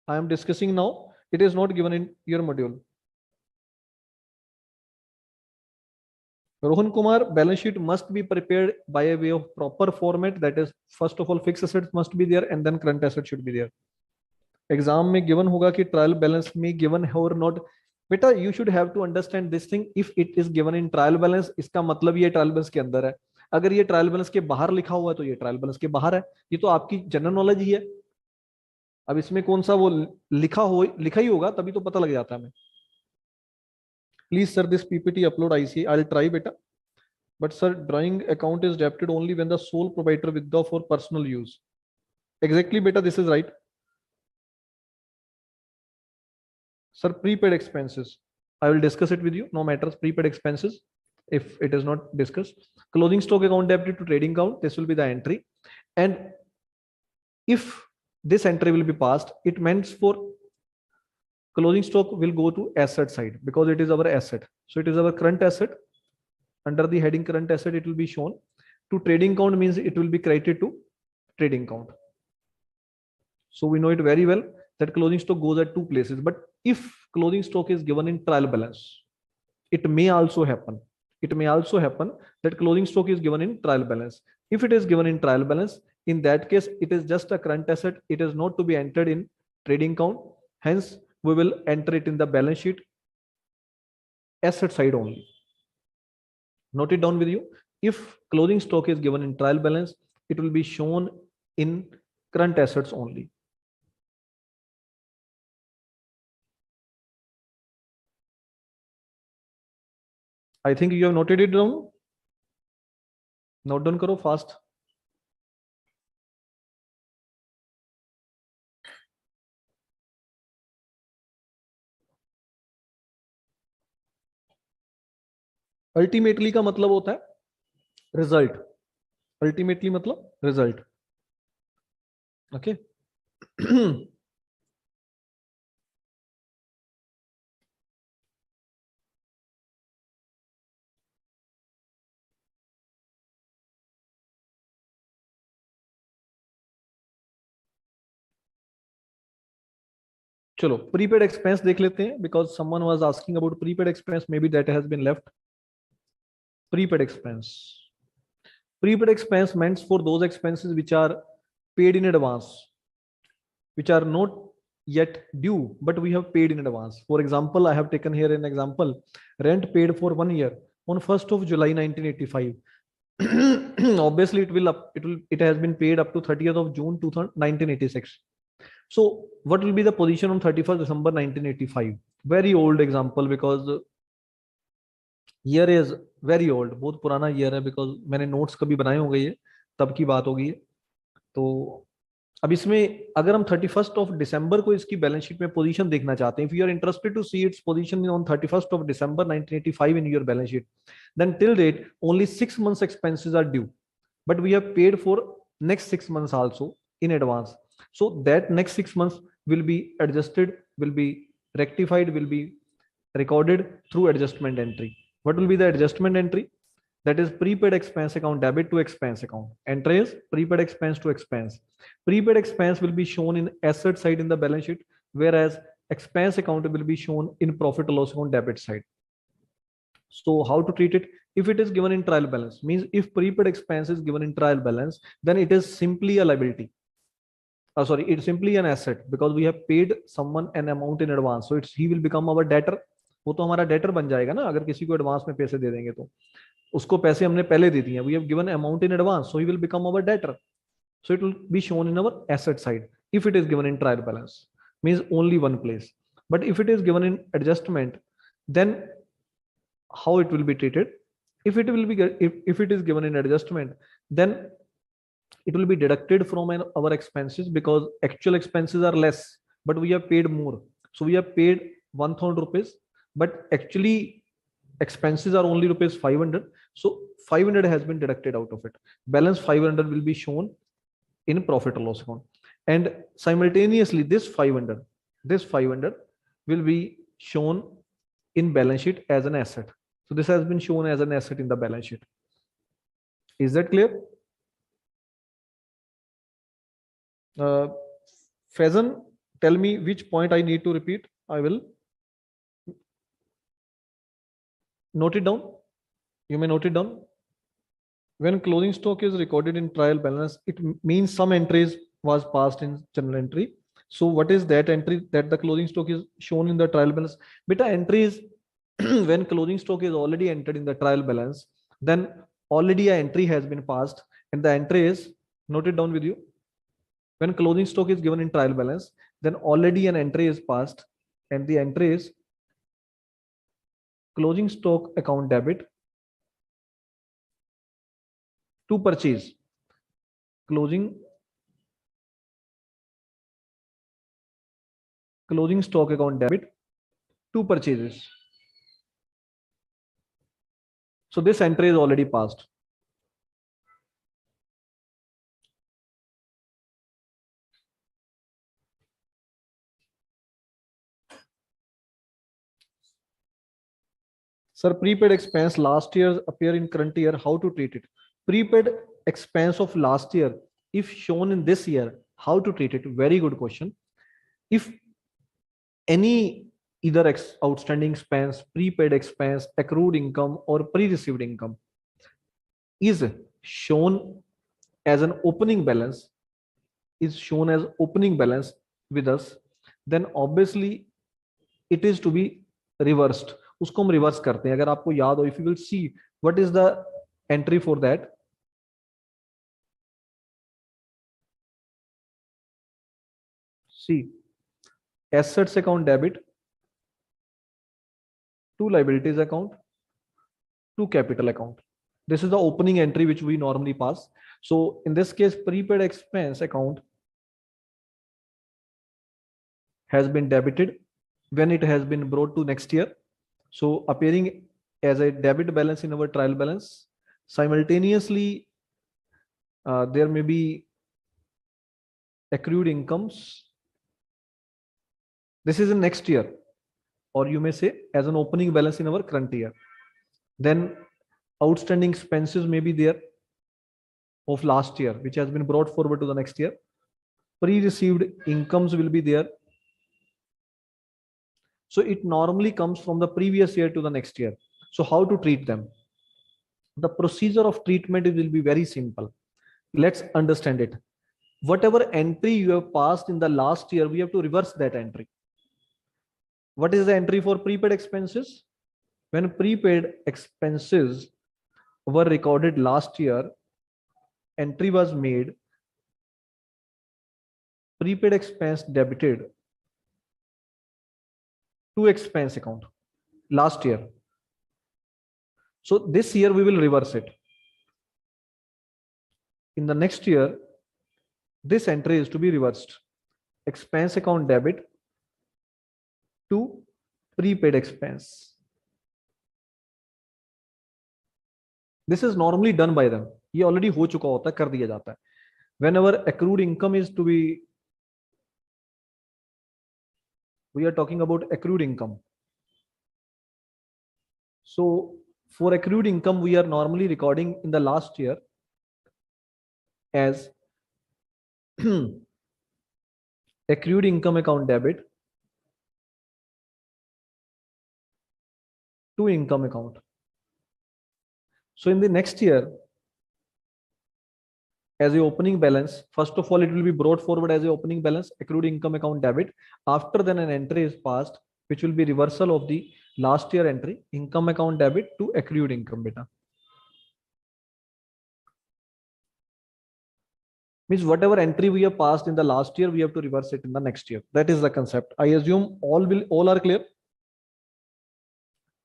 I am discussing now, it is not given in your module. Rohan Kumar, balance sheet must be prepared by a way of proper format. That is, first of all, fixed assets must be there and then current assets should be there. Exam में given होगा कि trial balance में given है or not. बेटा, you should have to understand this thing. If it is given in trial balance, इसका मतलब ये trial balance के अंदर है. अगर ये ट्रायल बैलेंस के बाहर लिखा हुआ है तो ये ट्रायल बैलेंस के बाहर है. ये तो आपकी जनरल नॉलेज ही है. अब इसमें कौन सा वो लिखा ही होगा तभी तो पता लग जाता है हमें. Please sir, this PPT upload IC. I'll try beta. But sir, drawing account is debited only when the sole proprietor withdraw for personal use. Exactly beta, this is right. Sir, prepaid expenses. I will discuss it with you. No matters. Prepaid expenses. If it is not discussed, closing stock account debited to trading account. This will be the entry. And if this entry will be passed, it means for closing stock will go to asset side because it is our asset. So it is our current asset. Under the heading current asset, it will be shown. To trading account means it will be credited to trading account. So we know it very well that closing stock goes at two places. But if closing stock is given in trial balance, it may also happen. It may also happen that closing stock is given in trial balance. If it is given in trial balance, in that case, it is just a current asset. It is not to be entered in trading account. Hence, we will enter it in the balance sheet asset side only. Note it down with you. If closing stock is given in trial balance, it will be shown in current assets only. I think you have noted it down. Note down karo fast. Ultimately का मतलब होता है result. Ultimately मतलब result. Okay. चलो prepaid expense देख लेते हैं because someone was asking about prepaid expense. Maybe that has been left. Prepaid expense. Prepaid expense meant for those expenses which are paid in advance, which are not yet due, but we have paid in advance. For example, I have taken here an example. Rent paid for 1 year on 1st of July 1985. Obviously, it has been paid up to 30th of June 1986. So what will be the position on 31st December 1985? Very old example because year is very old. बहुत पुराना year है because मैंने notes कभी बनाए होंगे ये तब की बात होगी. तो अब इसमें अगर हम 31 को इसकी बैलेंस शीट में पोजीशन देखना चाहते हैं, if you are interested to see its position on 31 1985 in your balance sheet, then till date only 6 months expenses are due, but we have paid for next 6 months also in advance. So that next 6 months will be adjusted, will be rectified, will be recorded through adjustment entry. What will be the adjustment entry? That is prepaid expense account debit to expense account. Entry is prepaid expense to expense. Prepaid expense will be shown in asset side in the balance sheet, whereas expense account will be shown in profit or loss account debit side. So how to treat it? If it is given in trial balance, means if prepaid expense is given in trial balance, then it is simply a liability. Sorry, it's simply an asset because we have paid someone an amount in advance. So he will become our debtor. वो तो हमारा debtor बन जाएगा ना, अगर किसी को advance में पैसे दे देंगे तो उसको पैसे हमने पहले दे दिए, we have given amount in advance, so he will become our debtor. So it will be shown in our asset side if it is given in trial balance, means only one place. But if it is given in adjustment, then how it will be treated? If it is given in adjustment, then it will be deducted from our expenses because actual expenses are less, but we have paid more. So we have paid 1000 rupees, but actually expenses are only rupees 500. So 500 has been deducted out of it. Balance 500 will be shown in profit or loss account. And simultaneously this 500 will be shown in balance sheet as an asset. So this has been shown as an asset in the balance sheet. Is that clear? Faizan, tell me which point I need to repeat. I will note it down. You may note it down. When closing stock is recorded in trial balance, it means some entries was passed in journal entry. So what is that entry that the closing stock is shown in the trial balance? Beta, entry is when closing stock is already entered in the trial balance, then already an entry has been passed, and the entry is noted down with you. When closing stock is given in trial balance, then already an entry is passed, and the entry is closing stock account debit to purchase. Closing stock account debit to purchases. So this entry is already passed. Sir, prepaid expense last year appear in current year. How to treat it? Prepaid expense of last year, if shown in this year, how to treat it? Very good question. If any either outstanding expense, prepaid expense, accrued income, or pre-received income is shown as an opening balance, with us, then obviously it is to be reversed. उसको हम reverse करते हैं. अगर आपको याद हो, if you will see what is the entry for that. See, assets account debit to liabilities account to capital account. This is the opening entry which we normally pass. So in this case, prepaid expense account has been debited when it has been brought to next year. So appearing as a debit balance in our trial balance. Simultaneously, there may be accrued incomes. This is in next year, or you may say as an opening balance in our current year. Then outstanding expenses may be there of last year, which has been brought forward to the next year. Pre-received incomes will be there. So it normally comes from the previous year to the next year. So how to treat them? The procedure of treatment will be very simple. Let's understand it. Whatever entry you have passed in the last year, we have to reverse that entry. What is the entry for prepaid expenses? When prepaid expenses were recorded last year, entry was made, prepaid expense debited to expense account last year. So this year we will reverse it. In the next year, this entry is to be reversed. Expense account debit to prepaid expense. This is normally done by them. ये already हो चुका होता है, कर दिया जाता है. Whenever accrued income is to be, we are talking about accrued income. So for accrued income, we are normally recording in the last year as accrued income account debit to income account. So in the next year, as a opening balance, first of all, it will be brought forward as a opening balance, accrued income account debit. After then an entry is passed, which will be reversal of the last year entry, income account debit to accrued income beta. Means whatever entry we have passed in the last year, we have to reverse it in the next year. That is the concept. I assume all are clear.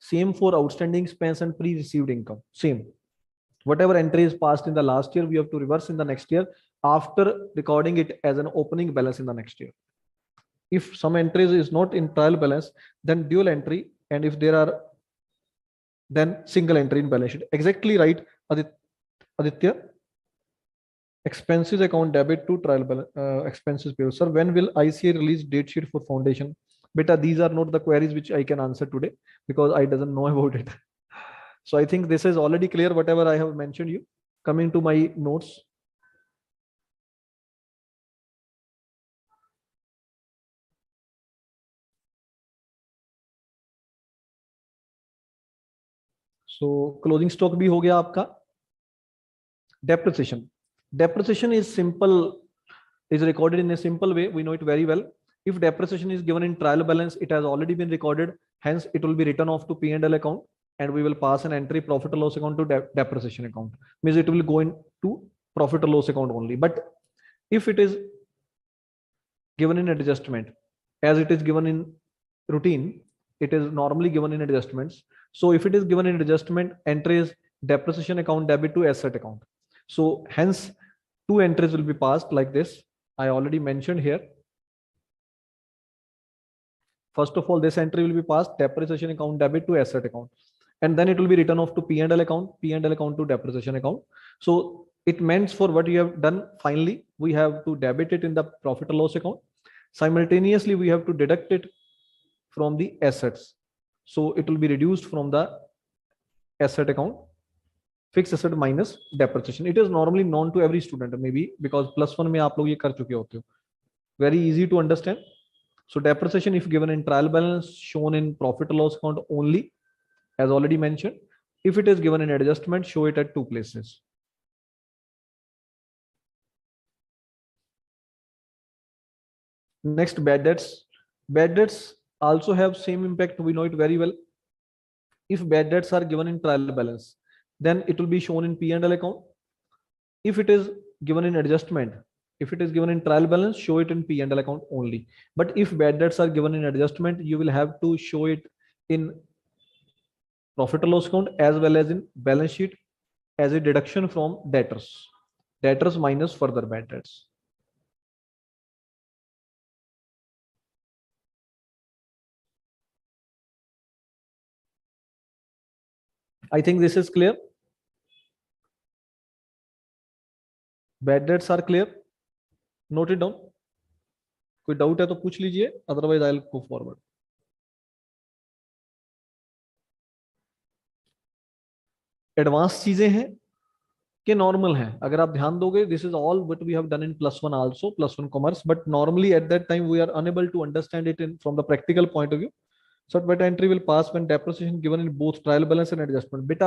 Same for outstanding expense and pre-received income. Same. Whatever entry is passed in the last year, we have to reverse in the next year after recording it as an opening balance in the next year. If some entries is not in trial balance, then dual entry, and if there are, then single entry in balance sheet. Exactly right, Aditya. Expenses account debit to trial balance, expenses payable. Sir, when will ICA release date sheet for foundation? Beta, these are not the queries which I can answer today because I doesn't know about it. So I think this is already clear, whatever I have mentioned you. Coming to my notes. So closing stock भी हो गया आपका. Depreciation. Depreciation is simple, is recorded in a simple way. We know it very well. If depreciation is given in trial balance, it has already been recorded. Hence, it will be written off to P&L account, and we will pass an entry profit or loss account to depreciation account. Means it will go into profit or loss account only. But if it is given in adjustment, as it is given in routine, it is normally given in adjustments. So if it is given in adjustment, entry is depreciation account debit to asset account. So hence, two entries will be passed like this. I already mentioned here. First of all, this entry will be passed depreciation account debit to asset account, and then it will be written off to P&L account to depreciation account. So it means for what you have done, finally, we have to debit it in the profit or loss account. Simultaneously, we have to deduct it from the assets. So it will be reduced from the asset account, fixed asset minus depreciation. It is normally known to every student, maybe because +1 में आप लोग ये कर चुके होते हो. Very easy to understand. So depreciation, if given in trial balance, shown in profit or loss account only, as already mentioned. If it is given in adjustment, show it at two places. Next, bad debts. Bad debts also have same impact. We know it very well. If bad debts are given in trial balance, then it will be shown in P&L account. If it is given in adjustment, if it is given in trial balance, show it in P&L account only. But if bad debts are given in adjustment, you will have to show it in profit or loss account as well as in balance sheet as a deduction from debtors minus further bad debts. I think this is clear. Bad debts are clear. Note it down. कोई doubt है तो पूछ लीजिए, otherwise I'll go forward. Advance चीजें हैं कि normal हैं, अगर आप ध्यान दोगे, this is all what we have done in +1 also, +1 commerce, but normally at that time we are unable to understand it in from the practical point of view. So what entry will pass when depreciation given in both trial balance and adjustment? Beta,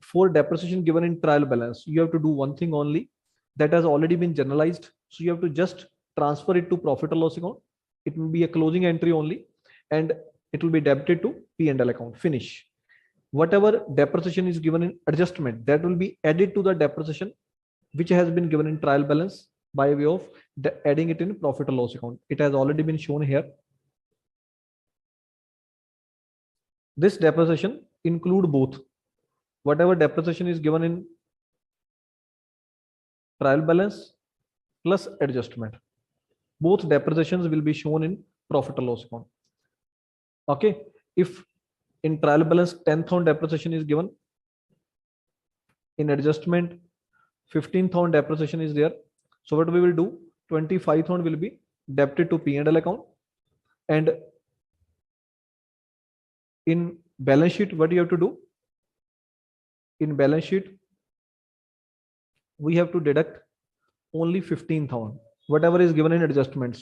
for depreciation given in trial balance, you have to do one thing only that has already been generalized. So you have to just transfer it to profit or loss account. It will be a closing entry only, and it will be debited to P&L account. Finish. Whatever depreciation is given in adjustment, that will be added to the depreciation which has been given in trial balance by way of adding it in profit or loss account. It has already been shown here. This depreciation include both. Whatever depreciation is given in trial balance plus adjustment. Both depreciations will be shown in profit or loss account. Okay, if in trial balance 10,000 depreciation is given, in adjustment 15,000 depreciation is there, so what we will do, 25,000 will be debited to P&L account, and in balance sheet what you have to do, in balance sheet we have to deduct only 15,000. Whatever is given in adjustments,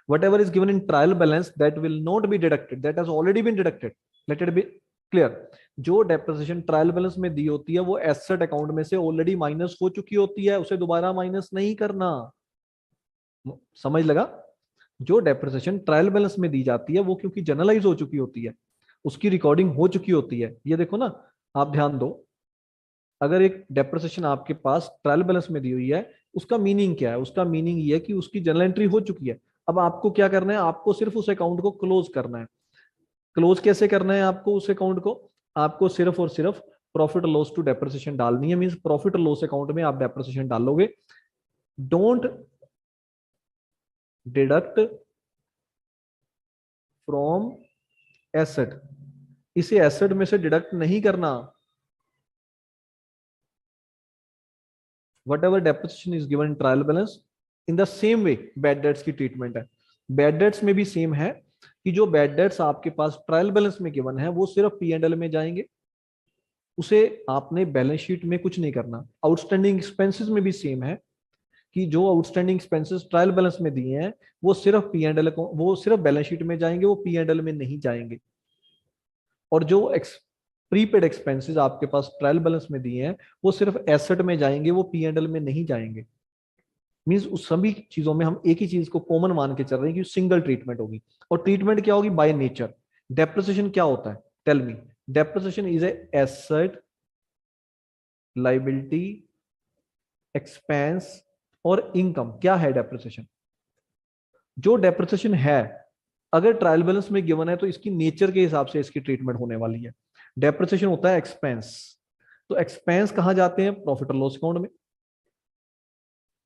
whatever is given in trial balance, that will not be deducted, that has already been deducted. Let it be clear. जो depreciation trial balance में दी होती है वो asset account में से already minus हो चुकी होती है, उसे दोबारा माइनस नहीं करना। समझ लगा? जो डेप्रिसिएशन ट्रायल बैलेंस में दी जाती है वो क्योंकि जनरलाइज हो चुकी होती है, उसकी रिकॉर्डिंग हो चुकी होती है। ये देखो ना, आप ध्यान दो, अगर एक डेप्रिसिएशन आपके पास ट्रायल बैलेंस में दी हुई है, उसका मीनिंग क्या है? उसका मीनिंग ये है कि उसकी जनरल एंट्री हो चुकी है। अब आपको क्या करना है? आपको सिर्फ उस अकाउंट को क्लोज करना है। क्लोज कैसे करना है आपको उस अकाउंट को? आपको सिर्फ और सिर्फ प्रॉफिट लॉस टू डेप्रिसिएशन डालनी है, मींस प्रॉफिट लॉस अकाउंट में आप डेप्रिसिएशन डालोगे। डोंट डिडक्ट फ्रॉम एसेट, इसे एसेट में से डिडक्ट नहीं करना। whatever depreciation is given in trial balance, in the same way bad debts की ट्रीटमेंट है। बैड डेट्स में भी सेम है कि जो बैड डेट्स आपके पास ट्रायल बैलेंस में गिवन है वो सिर्फ P&L में जाएंगे, उसे आपने बैलेंस शीट में कुछ नहीं करना। आउटस्टैंडिंग एक्सपेंसेस में भी सेम है कि जो आउटस्टैंडिंग एक्सपेंसेस ट्रायल बैलेंस में दिए हैं वो सिर्फ P&L को, वो सिर्फ बैलेंस शीट में जाएंगे, वो P&L में नहीं जाएंगे। और जो प्रीपेड एक्सपेंसेस आपके पास ट्रायल बैलेंस में दिए हैं वो सिर्फ एसेट में जाएंगे, वो P&L में नहीं जाएंगे। मींस उस सभी चीजों में हम एक ही चीज को कॉमन मान के चल रहे हैं कि सिंगल ट्रीटमेंट होगी। और ट्रीटमेंट क्या होगी? By nature. डेप्रिसिएशन क्या होता है? Tell me. Depreciation is a asset, liability, expense और इनकम। क्या है डेप्रिसिएशन? जो डेप्रिसिएशन है अगर ट्रायल बैलेंस में गिवन है तो इसकी नेचर के हिसाब से इसकी ट्रीटमेंट होने वाली है। डेप्रिसिएशन होता है एक्सपेंस, तो एक्सपेंस कहां जाते हैं? प्रॉफिट और लॉस अकाउंट में।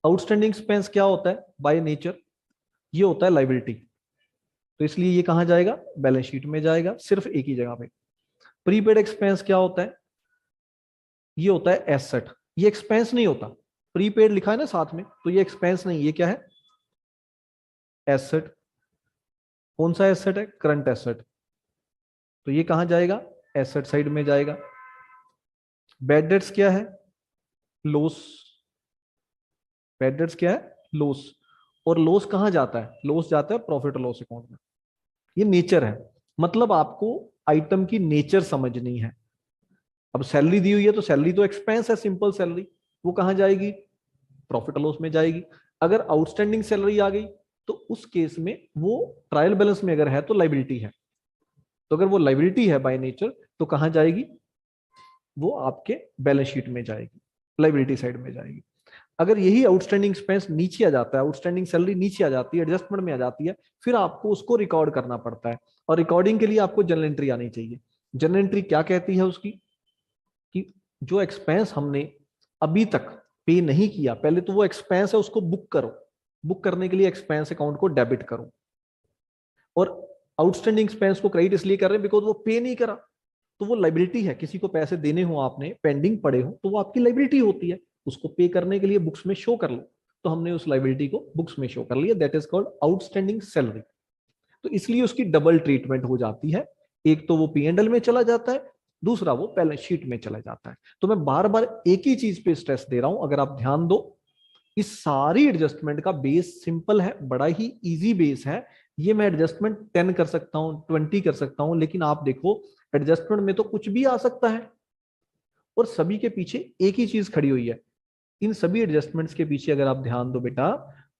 आउटस्टैंडिंग एक्सपेंस क्या होता है? बाय नेचर ये होता है लायबिलिटी, तो इसलिए ये कहां जाएगा? बैलेंस शीट में जाएगा, सिर्फ एक ही जगह पे। प्रीपेड एक्सपेंस क्या होता है? ये होता है एसेट, ये एक्सपेंस नहीं होता। प्रीपेड लिखा है ना साथ में, तो ये एक्सपेंस नहीं, ये क्या है? एसेट। कौन सा एसेट है? करंट एसेट, तो ये कहां जाएगा? एसेट साइड में जाएगा। बैड डेट्स क्या है? लॉस। बैड डेट्स क्या है? लॉस। और लॉस कहां जाता है? लॉस जाता है प्रॉफिट और लॉस अकाउंट में। ये नेचर है, मतलब आपको आइटम की नेचर समझनी है। अब सैलरी दी हुई है तो सैलरी तो एक्सपेंस है, सिंपल सैलरी, वो कहां जाएगी? प्रॉफिट और लॉस में जाएगी। अगर आउटस्टैंडिंग सैलरी आ गई तो उस केस में वो ट्रायल बैलेंस में अगर है तो लायबिलिटी है, तो अगर वो लायबिलिटी है बाय नेचर तो कहां जाएगी? वो आपके बैलेंस शीट में जाएगी, लायबिलिटी साइड में जाएगी। अगर यही आउटस्टैंडिंग एक्सपेंस नीचे आ जाता है, आउटस्टैंडिंग सैलरी नीचे आ जाती है, एडजस्टमेंट में आ जाती है, फिर आपको उसको रिकॉर्ड करना पड़ता है। और रिकॉर्डिंग के लिए आपको जर्नल एंट्री आनी चाहिए। जर्नल एंट्री क्या कहती है उसकी? कि जो एक्सपेंस हमने अभी तक पे नहीं किया, पहले तो वो एक्सपेंस है उसको बुक करो, बुक करने के लिए एक्सपेंस अकाउंट को डेबिट करो। और आउटस्टैंडिंग एक्सपेंस को क्रेडिट इसलिए कर रहे हैं बिकॉज वो पे नहीं करा, तो वो लायबिलिटी है। किसी को पैसे देने हो आपने, पेंडिंग पड़े हो, तो वो आपकी लायबिलिटी होती है, उसको पे करने के लिए बुक्स में शो कर लो, तो हमने उस लायबिलिटी को बुक्स में शो कर लिया, that is called outstanding salary. तो इसलिए उसकी डबल ट्रीटमेंट हो जाती है, एक तो वो P&L में चला जाता है, दूसरा वो बैलेंस शीट में चला जाता है। तो मैं बार बार एक ही चीज पे स्ट्रेस दे रहा हूं, अगर आप ध्यान दो, इस सारी एडजस्टमेंट का बेस सिंपल है, बड़ा ही इजी बेस है। ये मैं एडजस्टमेंट 10 कर सकता हूं, 20 कर सकता हूं, लेकिन आप देखो एडजस्टमेंट में तो कुछ भी आ सकता है, और सभी के पीछे एक ही चीज खड़ी हुई है। इन सभी एडजस्टमेंट्स के पीछे अगर आप ध्यान दो बेटा,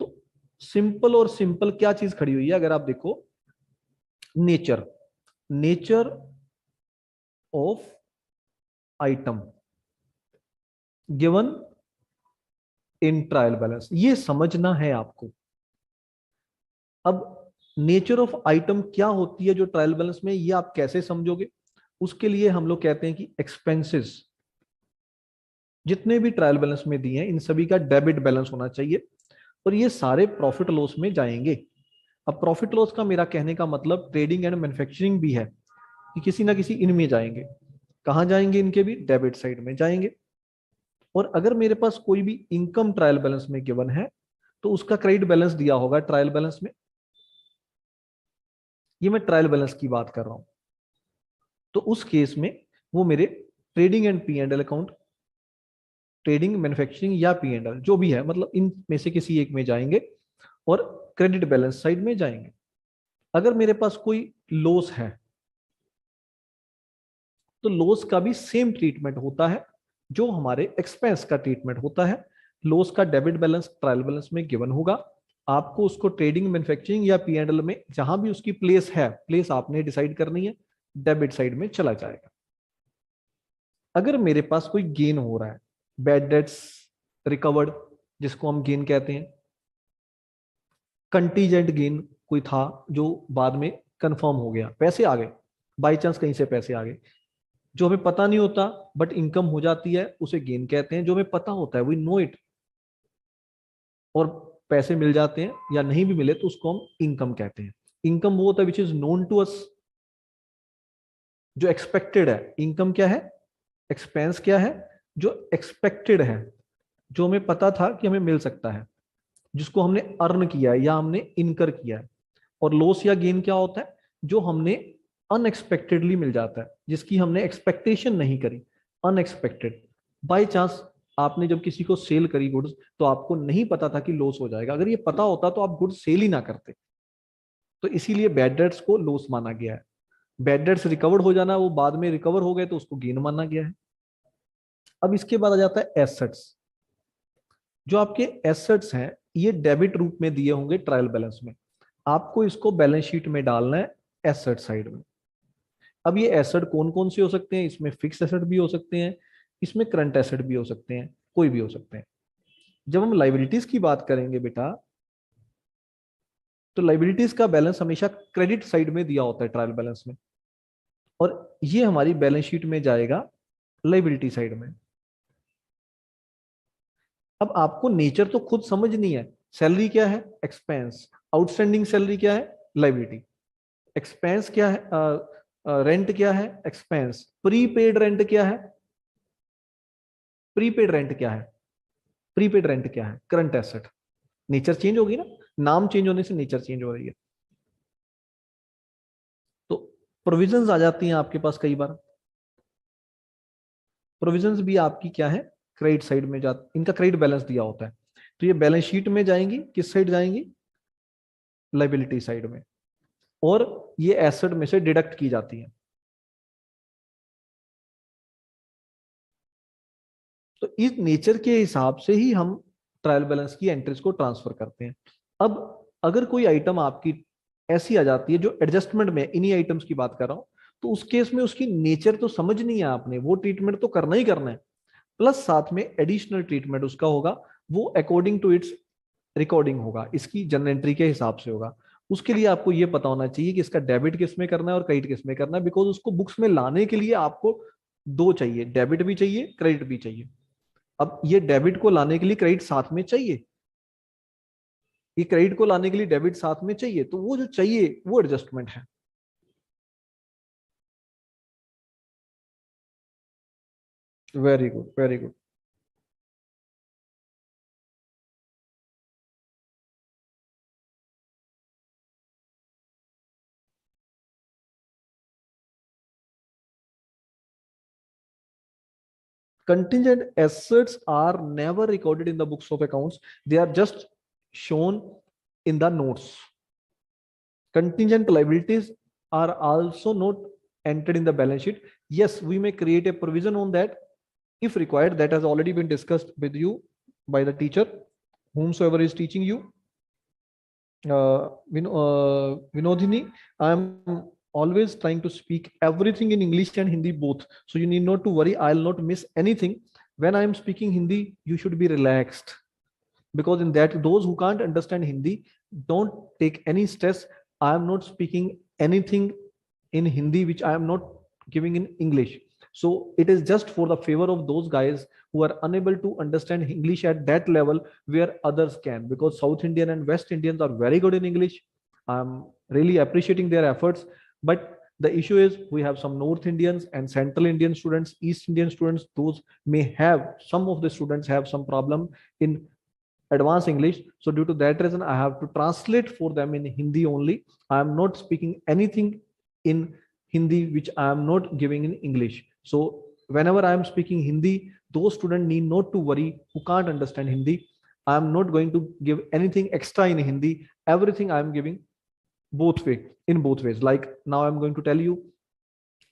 तो सिंपल और सिंपल क्या चीज खड़ी हुई है? अगर आप देखो, nature, nature of item given in trial balance, ये समझना है आपको। अब नेचर ऑफ आइटम क्या होती है जो ट्रायल बैलेंस में, ये आप कैसे समझोगे? उसके लिए हम लोग कहते हैं कि एक्सपेंसेस, जितने भी ट्रायल बैलेंस में दिए हैं इन सभी का डेबिट बैलेंस होना चाहिए और ये सारे प्रॉफिट लॉस में जाएंगे। अब प्रॉफिट लॉस का मेरा कहने का मतलब ट्रेडिंग एंड मैन्युफैक्चरिंग भी है कि किसी ना किसी इनमें जाएंगे। कहाँ जाएंगे? इनके भी डेबिट साइड में जाएंगे। और अगर मेरे पास कोई भी इनकम ट्रायल बैलेंस में गिवन है तो उसका क्रेडिट बैलेंस दिया होगा ट्रायल बैलेंस में। ये मैं ट्रायल बैलेंस की बात कर रहा हूं। तो उस केस में वो मेरे trading and P and L account, trading manufacturing या पी एंड एल जो भी है, मतलब इन में से किसी एक में जाएंगे और क्रेडिट बैलेंस साइड में जाएंगे। अगर मेरे पास कोई लॉस है तो लॉस का भी सेम ट्रीटमेंट होता है जो हमारे एक्सपेंस का ट्रीटमेंट होता है। लॉस का डेबिट बैलेंस ट्रायल बैलेंस में गिवन होगा। आपको उसको ट्रेडिंग मैन्युफैक्चरिंग या पी एंड एल में जहां भी उसकी प्लेस है, प्लेस आपने डिसाइड करनी है, डेबिट साइड में चला जाएगा। अगर मेरे पास कोई गेन हो रहा है, बैड डेट्स रिकवर्ड जिसको हम गेन कहते हैं, कंटीजेंट गेन कोई था जो बाद में कंफर्म हो गया, पैसे आ गए, बाई चांस कहीं से पैसे आ गए, जो हमें पता नहीं होता बट इनकम हो जाती है उसे गेन कहते हैं। जो हमें पता होता है वी नो इट और पैसे मिल जाते हैं या नहीं भी मिले तो उसको हम इनकम कहते हैं। इनकम वो होता है which is known to us, जो एक्सपेक्टेड है। इनकम क्या है? एक्सपेंस क्या है? जो एक्सपेक्टेड है, जो हमें पता था कि हमें मिल सकता है, जिसको हमने अर्न किया है या हमने इनकर किया है। और लॉस या गेन क्या होता है? जो हमने अनएक्सपेक्टेडली मिल जाता है, जिसकी हमने एक्सपेक्टेशन नहीं करी, अनएक्सपेक्टेड। बाय चांस आपने जब किसी को सेल करी गुड्स तो आपको नहीं पता था कि लॉस हो जाएगा, अगर ये पता होता तो आप गुड्स सेल ही ना करते। तो इसीलिए बैड डेट्स को लॉस माना गया है। बैड डेट्स रिकवर्ड हो जाना, वो बाद में रिकवर हो गए तो उसको गेन माना गया है। अब इसके बाद आ जाता है एसेट्स। जो आपके एसेट्स हैं ये डेबिट रूप में दिए होंगे ट्रायल बैलेंस में, आपको इसको बैलेंस शीट में डालना है एसेट साइड में। अब ये एसेट कौन कौन से हो सकते हैं? इसमें फिक्स एसेट भी हो सकते हैं, इसमें करंट एसेट भी हो सकते हैं, कोई भी हो सकते हैं। जब हम लाइबिलिटीज की बात करेंगे बेटा, तो लाइबिलिटीज का बैलेंस हमेशा क्रेडिट साइड में दिया होता है ट्रायल बैलेंस में, और ये हमारी बैलेंस शीट में जाएगा लाइबिलिटी साइड में। अब आपको नेचर तो खुद समझनी है। सैलरी क्या है? एक्सपेंस। आउटस्टैंडिंग सैलरी क्या है? लाइबिलिटी। एक्सपेंस क्या है? रेंट क्या है? एक्सपेंस। प्रीपेड रेंट क्या है? प्रीपेड रेंट क्या है? प्रीपेड रेंट क्या है? Current asset. नेचर चेंज होगी ना, नाम चेंज होने से नेचर चेंज हो रही है। तो प्रोविजंस आ जाती हैं आपके पास कई बार। प्रोविजंस भी आपकी क्या है? क्रेडिट साइड में जा, इनका क्रेडिट बैलेंस दिया होता है। तो ये बैलेंस शीट में जाएंगी, किस साइड जाएंगी? लाइबिलिटी साइड में। और ये एसेट में से डिडक्ट की जाती है। तो इस नेचर के हिसाब से ही हम ट्रायल बैलेंस की एंट्रीज को ट्रांसफर करते हैं। अब अगर कोई आइटम आपकी ऐसी आ जाती है जो एडजस्टमेंट में, इन्हीं आइटम्स की बात कर रहा हूं, तो उस केस में उसकी नेचर तो समझनी है आपने, वो ट्रीटमेंट तो करना ही करना है, प्लस साथ में एडिशनल ट्रीटमेंट उसका होगा, वो अकॉर्डिंग टू इट्स रिकॉर्डिंग होगा, इसकी जनरल एंट्री के हिसाब से होगा। उसके लिए आपको ये पता होना चाहिए कि इसका डेबिट किस में करना है और क्रेडिट किस में करना है, बिकॉज उसको बुक्स में लाने के लिए आपको दो चाहिए, डेबिट भी चाहिए, क्रेडिट भी चाहिए। अब ये डेबिट को लाने के लिए क्रेडिट साथ में चाहिए, ये क्रेडिट को लाने के लिए डेबिट साथ में चाहिए, तो वो जो चाहिए वो एडजस्टमेंट है। Very good, very good. Contingent assets are never recorded in the books of accounts. They are just shown in the notes. Contingent liabilities are also not entered in the balance sheet. Yes, we may create a provision on that if required. That has already been discussed with you by the teacher, whomsoever is teaching you. Vinodhini, I am always trying to speak everything in English and Hindi both. So you need not to worry. I'll not miss anything. When I am speaking Hindi, you should be relaxed, because in that, those who can't understand Hindi, don't take any stress. I am not speaking anything in Hindi which I am not giving in English. So it is just for the favor of those guys who are unable to understand English at that level where others can, because South Indian and West Indians are very good in English. I'm really appreciating their efforts. But the issue is we have some North Indians and Central Indian students, East Indian students, those may have, some of the students have some problem in advanced English. So due to that reason, I have to translate for them in Hindi only. I am not speaking anything in Hindi which I am not giving in English. So whenever I am speaking Hindi, those students need not to worry who can't understand Hindi. I am not going to give anything extra in Hindi. Everything I am giving both way, in both ways. Like now I'm going to tell you,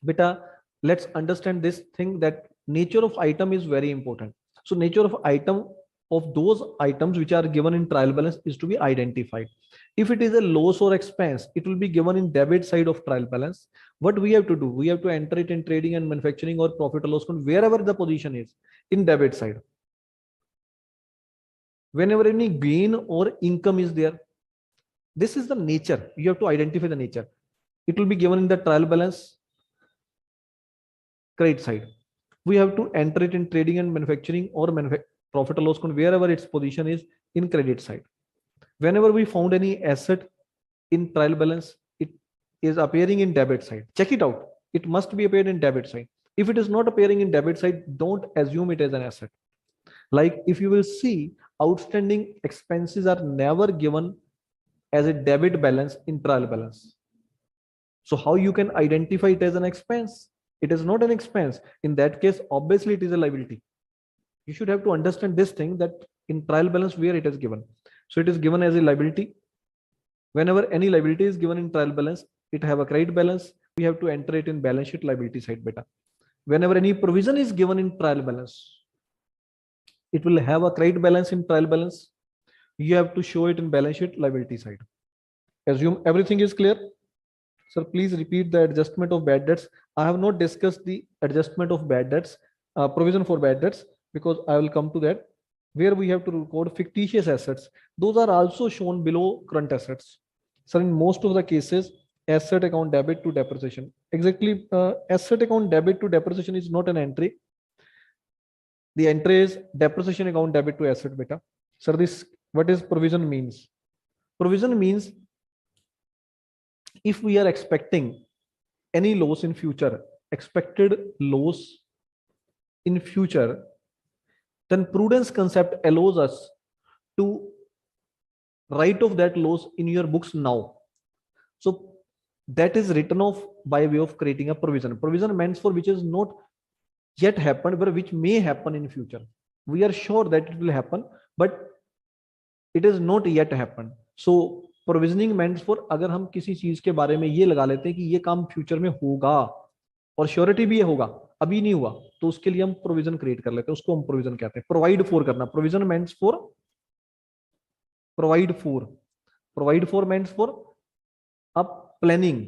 beta, let's understand this thing that nature of item is very important. So nature of item, of those items which are given in trial balance, is to be identified. If it is a loss or expense, it will be given in debit side of trial balance. What we have to do, we have to enter it in trading and manufacturing or profit or loss account, wherever the position is, in debit side. Whenever any gain or income is there, this is the nature. You have to identify the nature. It will be given in the trial balance credit side. We have to enter it in trading and manufacturing or profit or loss account, wherever its position is, in credit side. Whenever we found any asset in trial balance, it is appearing in debit side. Check it out. It must be appeared in debit side. If it is not appearing in debit side, don't assume it as an asset. Like if you will see, outstanding expenses are never given as a debit balance in trial balance. So how you can identify it as an expense? It is not an expense. In that case, obviously it is a liability. You should have to understand this thing, that in trial balance where it is given. So it is given as a liability. Whenever any liability is given in trial balance, it have a credit balance. We have to enter it in balance sheet liability side beta. Whenever any provision is given in trial balance, it will have a credit balance in trial balance. You have to show it in balance sheet liability side. Assume everything is clear. Sir, please repeat the adjustment of bad debts. I have not discussed the adjustment of bad debts, provision for bad debts, because I will come to that, where we have to record fictitious assets. Those are also shown below current assets. Sir, in most of the cases, asset account debit to depreciation. Exactly, asset account debit to depreciation is not an entry. The entry is depreciation account debit to asset beta. Sir, this, what is provision means? Provision means if we are expecting any loss in future, expected loss in future, then prudence concept allows us to write off that loss in your books now. So that is written off by way of creating a provision. Provision meant for which is not yet happened, but which may happen in future. We are sure that it will happen, but it is not yet happened. So provisioning meant for, अगर हम किसी चीज के बारे में ये लगा लेते हैं कि ये काम फ्यूचर में होगा और श्योरिटी भी ये होगा, अभी नहीं हुआ, तो उसके लिए हम प्रोविजन क्रिएट कर लेते हैं, उसको हम प्रोविजन कहते हैं। प्रोवाइड फॉर करना, provision meant for provide for, provide for meant for a planning,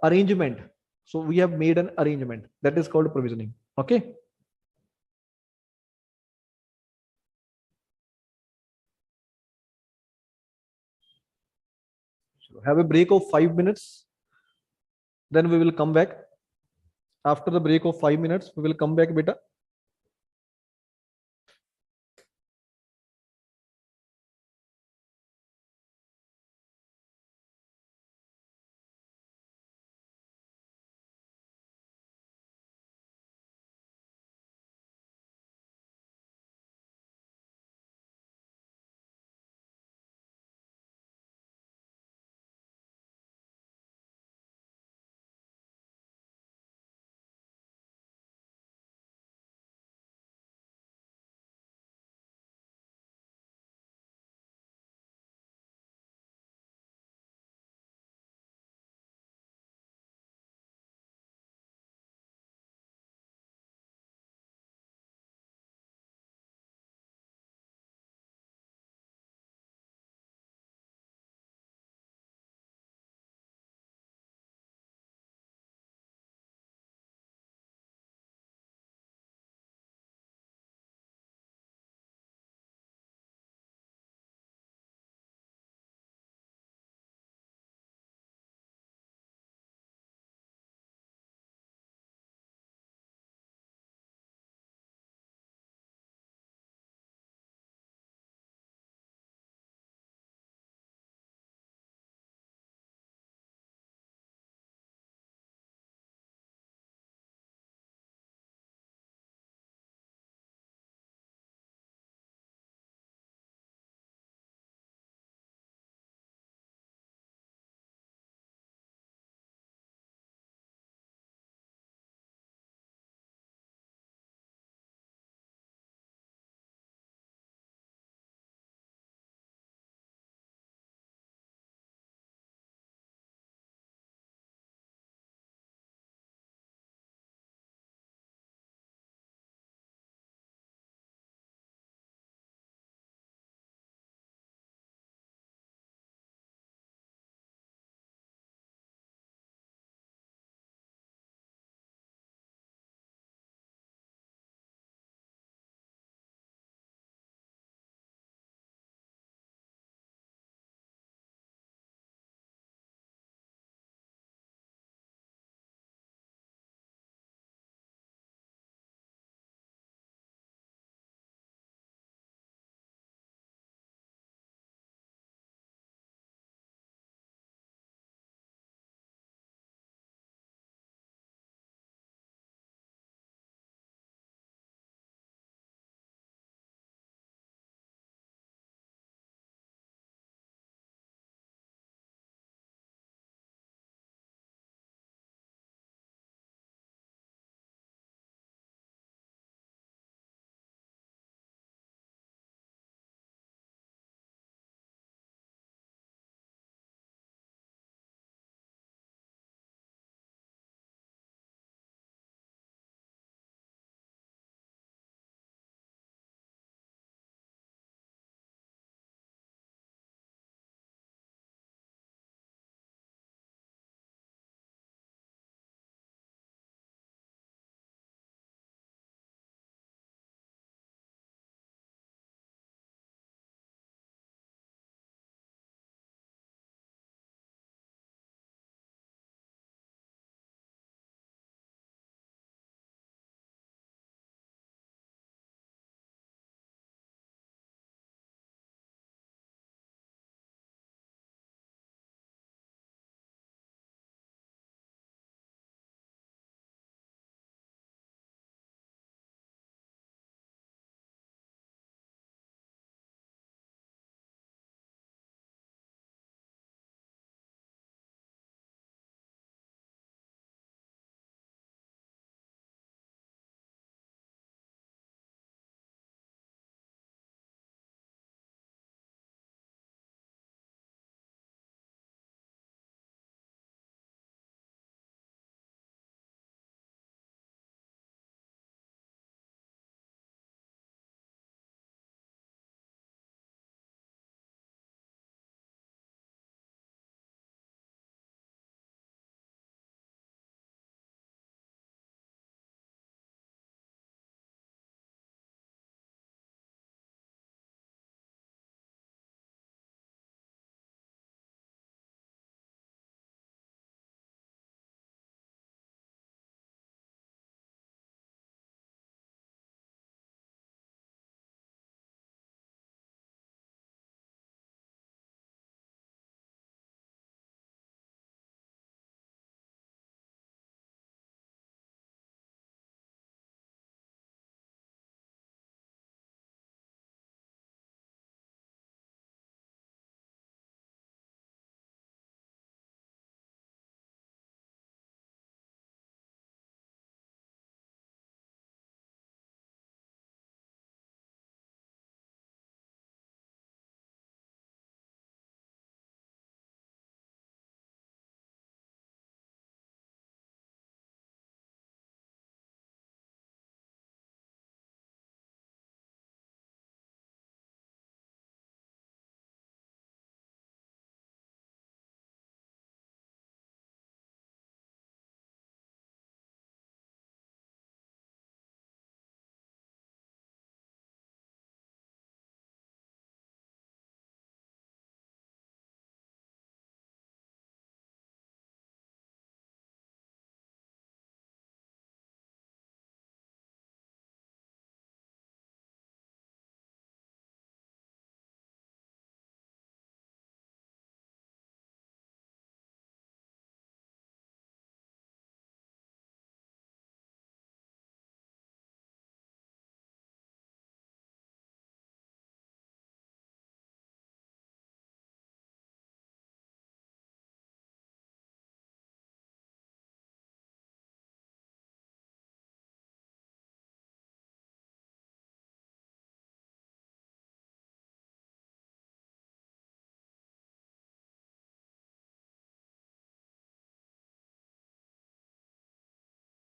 arrangement. So we have made an arrangement, that is called provisioning. Okay, so have a break of 5 minutes, then we will come back. After the break of 5 minutes we will come back beta.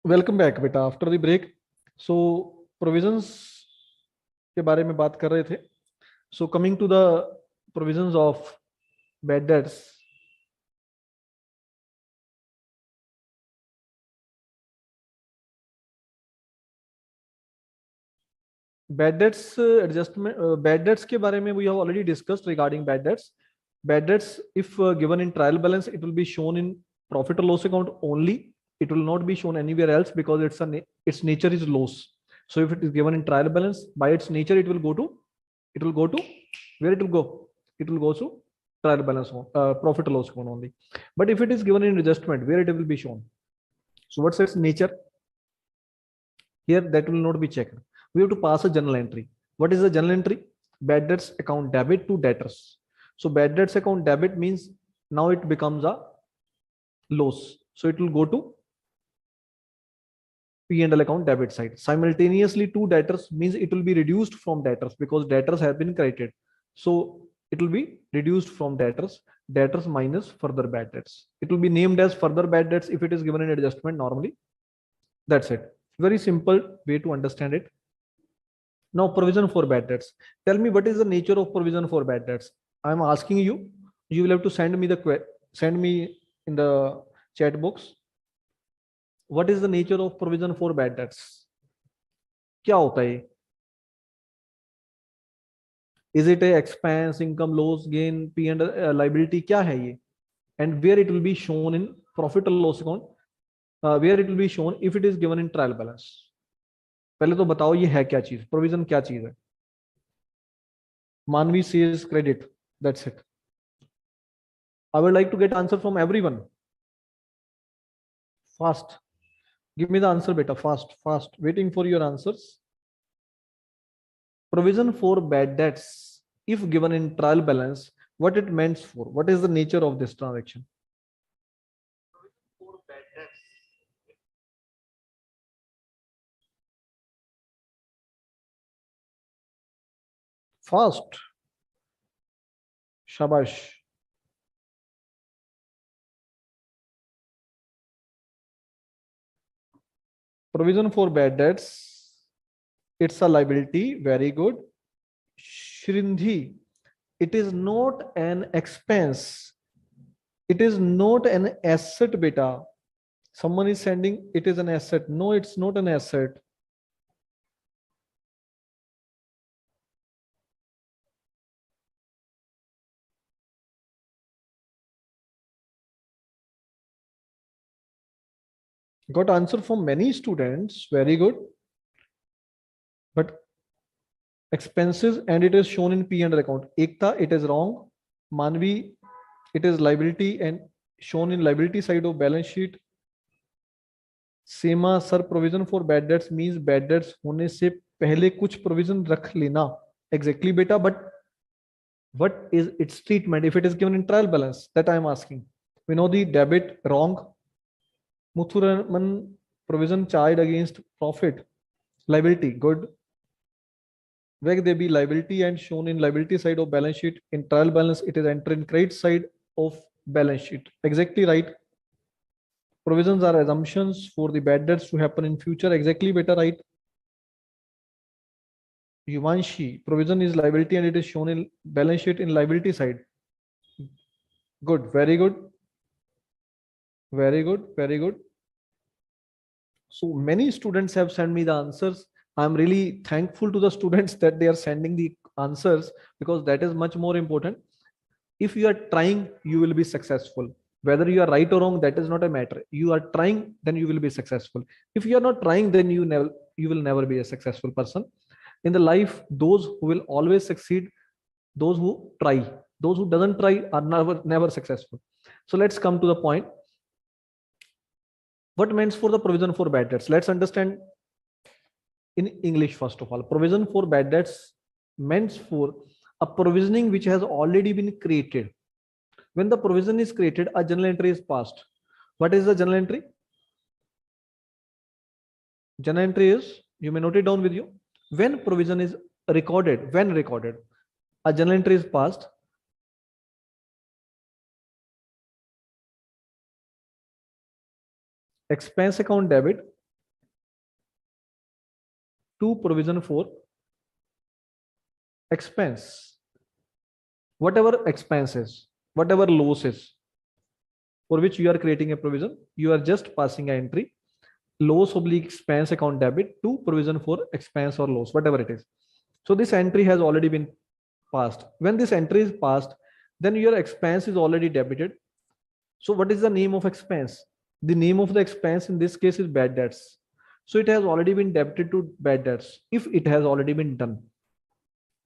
Welcome back बेटा after the break. So provisions के बारे में बात कर रहे थे. So coming to the provisions of bad debts. Bad debts adjustment. Bad debts के बारे में we have already discussed regarding bad debts. Bad debts if given in trial balance it will be shown in profit और loss account only. It will not be shown anywhere else because its nature is loss. So if it is given in trial balance, by its nature it will go to where it will go. It will go to trial balance profit or loss account only. But if it is given in adjustment, where it will be shown. So what's its nature? Here that will not be checked. We have to pass a journal entry. What is the journal entry? Bad debts account debit to debtors. So bad debts account debit means now it becomes a loss. So it will go to P&L account debit side. Simultaneously to debtors means it will be reduced from debtors because debtors have been credited. So it will be reduced from debtors minus further bad debts. It will be named as further bad debts if it is given an adjustment normally. That's it. Very simple way to understand it. Now provision for bad debts. Tell me what is the nature of provision for bad debts. I'm asking you. You will have to send me in the chat box. What is the nature of provision for bad debts? क्या होता है? Is it a expense, income, loss, gain, P and liability? क्या है ये? And where it will be shown in profit or loss account? Where it will be shown if it is given in trial balance? पहले तो बताओ ये है क्या चीज? प्रोविजन क्या चीज है? Manvi says credit. That's it. I would like to get answer from everyone. Fast. Give me the answer, beta. Fast. Waiting for your answers. Provision for bad debts, if given in trial balance, what it meant for? What is the nature of this transaction? For bad debts. Fast. Shabash. Provision for bad debts. It's a liability. Very good. Shrindhi. It is not an expense. It is not an asset, beta. Someone is sending it is an asset. No, it's not an asset. Got answer from many students. Very good. But expenses and it is shown in P&L account. Ekta, it is wrong. Manvi, it is liability and shown in liability side of balance sheet. Sema, sir, provision for bad debts means bad debts होने से पहले कुछ provision रख लेना. Exactly, beta. But what is its treatment if it is given in trial balance? That I am asking. We know the debit wrong. Muthuraman, provision charged against profit. Liability, good. Where they be liability and shown in liability side of balance sheet. In trial balance, it is entered in credit side of balance sheet. Exactly right. Provisions are assumptions for the bad debts to happen in future. Exactly, better right. Yuvanshi, provision is liability and it is shown in balance sheet in liability side. Good, very good. Very good, very good. So many students have sent me the answers. I'm really thankful to the students that they are sending the answers because that is much more important. If you are trying, you will be successful. Whether you are right or wrong, that is not a matter. You are trying, then you will be successful. If you are not trying, then you will never be a successful person. In the life, those who will always succeed, those who try. Those who doesn't try are never successful. So let's come to the point. What means for the provision for bad debts? Let's understand in English first of all. Provision for bad debts meant for a provisioning which has already been created. When the provision is created, a journal entry is passed. What is the journal entry? Journal entry is, you may note it down with you. When provision is recorded, a journal entry is passed. Expense account debit to provision for expense, whatever expenses, whatever losses for which you are creating a provision, you are just passing an entry loss oblique expense account debit to provision for expense or loss, whatever it is. So this entry has already been passed. When this entry is passed, then your expense is already debited. So what is the name of expense? The name of the expense in this case is bad debts. So it has already been debited to bad debts if it has already been done.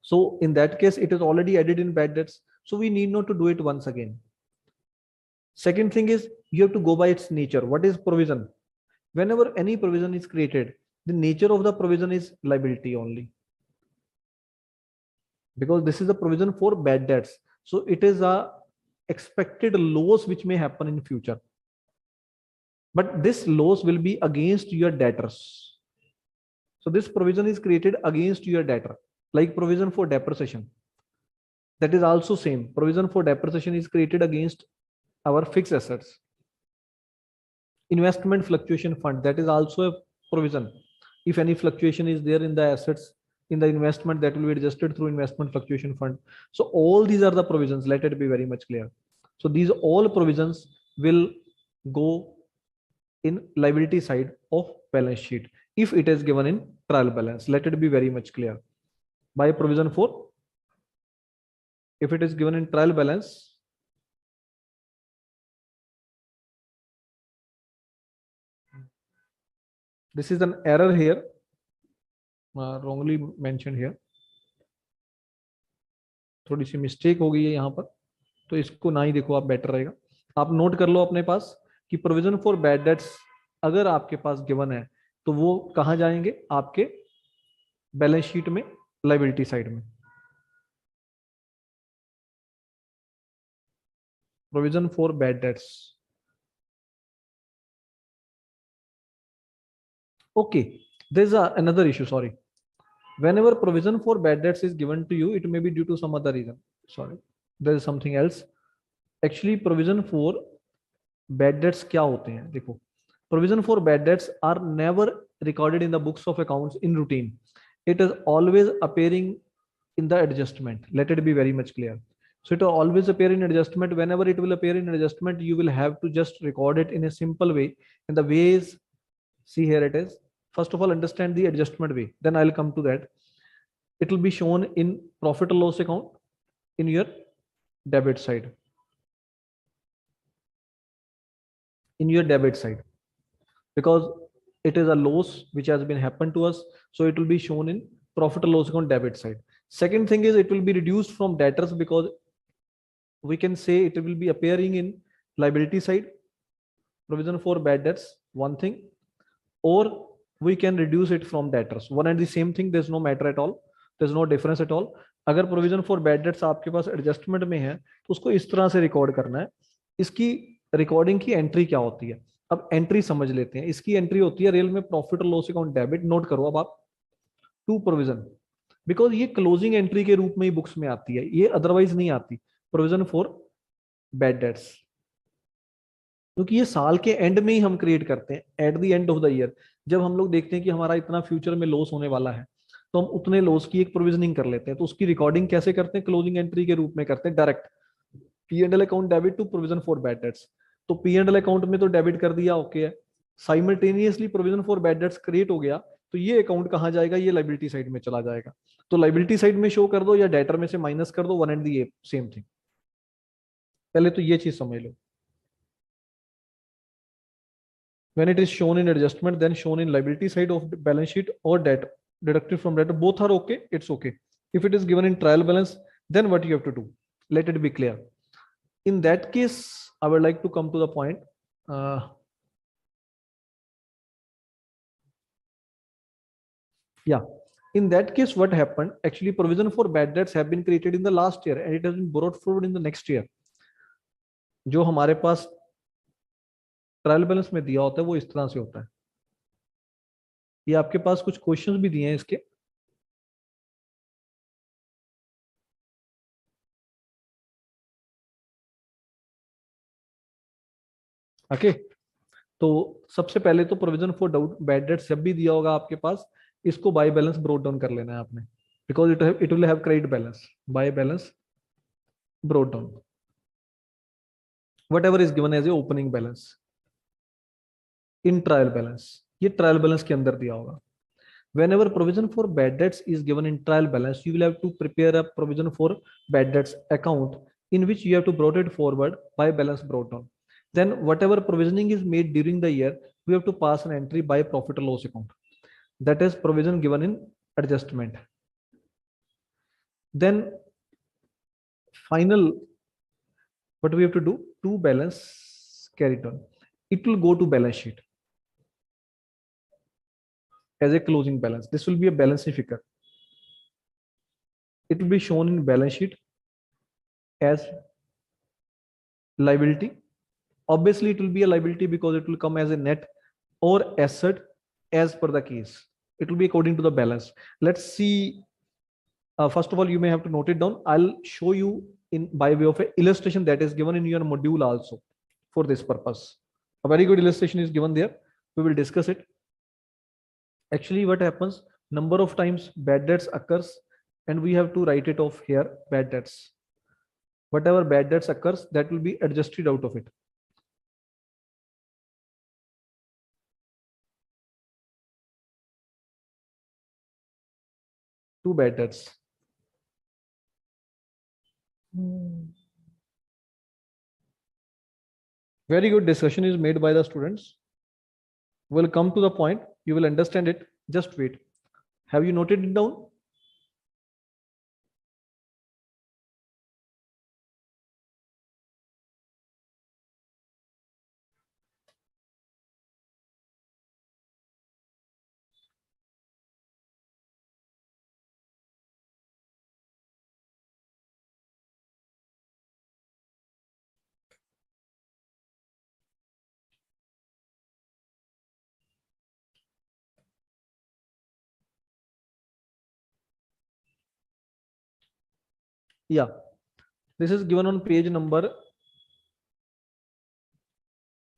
So in that case, it is already added in bad debts. So we need not to do it once again. Second thing is you have to go by its nature. What is provision? Whenever any provision is created, the nature of the provision is liability only, because this is a provision for bad debts. So it is a expected loss which may happen in future, but this loss will be against your debtors. So this provision is created against your debtor, like provision for depreciation. That is also same. Provision for depreciation is created against our fixed assets. Investment fluctuation fund, that is also a provision. If any fluctuation is there in the assets, in the investment, that will be adjusted through investment fluctuation fund. So all these are the provisions, let it be very much clear. So these all provisions will go in liability side of balance sheet if it is given in trial balance. Let it be very much clear. By provision for, if it is given in trial balance, this is an error here, wrongly mentioned here, थोड़ी सी mistake हो गई है यहाँ पर, तो इसको ना ही देखो आप, बेटर रहेगा आप नोट कर लो अपने पास कि प्रोविजन फॉर बैड डेट्स अगर आपके पास गिवन है तो वो कहां जाएंगे, आपके बैलेंस शीट में लायबिलिटी साइड में. Provision for bad dates. Okay, there's another issue, sorry. Whenever provision for bad debts is given to you, it may be due to some other reason. Sorry, there is something else. Actually, provision for bad debts क्या होते हैं? देखो, provision for bad debts are never recorded in the books of accounts in routine. It is always appearing in the adjustment. Let it be very much clear. So it will always appear in adjustment. Whenever it will appear in adjustment, you will have to just record it in a simple way. In the ways, see here it is. First of all, understand the adjustment way. Then I'll come to that. It will be shown in profit or loss account in your debit side. In your debit side, because it is a loss which has been happened to us, so it will be shown in profit or loss account debit side. Second thing is it will be reduced from debtors, because we can say it will be appearing in liability side, provision for bad debts, one thing, or we can reduce it from debtors, one and the same thing. There's no matter at all, there's no difference at all. अगर provision for bad dates आपके पास adjustment में है तो उसको इस तरह से record करना है. इसकी रिकॉर्डिंग की एंट्री क्या होती है, अब एंट्री समझ लेते हैं. इसकी एंट्री होती है रियल में प्रॉफिट और लॉस अकाउंट डेबिट. नोट करो अब आप, टू प्रोविजन, बिकॉज ये क्लोजिंग एंट्री के रूप में ही बुक्स में आती है, ये अदरवाइज नहीं आती. प्रोविजन फॉर बैड डेट्स, क्योंकि ये साल के एंड में ही हम क्रिएट करते हैं, eight the end of the year. जब हम लोग देखते हैं कि हमारा इतना फ्यूचर में लॉस होने वाला है, तो हम उतने लॉस की एक प्रोविजनिंग कर लेते हैं. तो उसकी रिकॉर्डिंग कैसे करते हैं, क्लोजिंग एंट्री के रूप में करते हैं, direct P and L account debit to provision for bad debts. तो पी एंड एल अकाउंट में तो डेबिट कर दिया, ओके है. Simultaneously provision for bad debts create हो गया, तो ये अकाउंट कहां जाएगा, ये लाइबिलिटी साइड में चला जाएगा. तो लाइबिलिटी साइड में शो कर दो या डेटर में से माइनस कर दो, one and the same thing. पहले तो ये चीज समझ लो. When it is shown in adjustment, then shown in liability side of the balance sheet or debt, deducted from debt, both are okay, it's okay. If it is given in trial balance, then what you have to do, let it be clear. In that case, I would like to come to the point. Yeah, in that case, what happened, actually provision for bad debts have been created in the last year and it has been brought forward in the next year. जो हमारे पास trial balance में दिया होता है वो इस तरह से होता है. ये आपके पास कुछ क्वेश्चंस भी दिए हैं इसके. ओके, तो सबसे पहले तो प्रोविजन फॉर बैड डेट्स जब भी दिया होगा आपके पास, इसको बाय बैलेंस ब्रोट डाउन कर लेना है आपने, because it will have credit balance, by balance brought down, whatever is given as a opening balance in trial balance, ये ट्रायल बैलेंस के अंदर दिया होगा. Whenever provision for bad debts is given in trial balance, you will have to prepare a provision for bad debts account in which you have to brought it forward by balance brought down. Then whatever provisioning is made during the year, we have to pass an entry by profit or loss account. That is provision given in adjustment. Then final, what we have to do? To balance carried on. It will go to balance sheet as a closing balance. This will be a balancing figure. It will be shown in balance sheet as liability. Obviously, it will be a liability because it will come as a net or asset as per the case. It will be according to the balance. Let's see. First of all, you may have to note it down. I'll show you in by way of an illustration that is given in your module also for this purpose. A very good illustration is given there. We will discuss it. Actually, what happens? Number of times bad debts occurs, and we have to write it off here. Bad debts. Whatever bad debts occurs, that will be adjusted out of it. Two bad debts. Very good discussion is made by the students. We'll come to the point. You will understand it. Just wait. Have you noted it down? Yeah. This is given on page number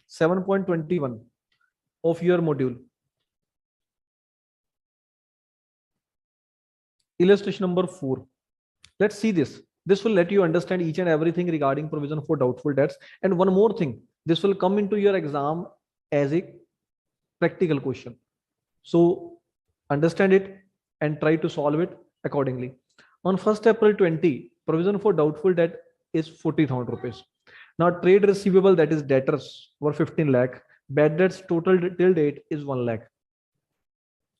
7.21 of your module. Illustration number 4. Let's see this. This will let you understand each and everything regarding provision for doubtful debts. And one more thing, this will come into your exam as a practical question. So understand it and try to solve it accordingly. On 1st April 20, provision for doubtful debt is 40,000 rupees. Now trade receivable, that is debtors, were 15 lakh. Bad debts total till date is 1 lakh.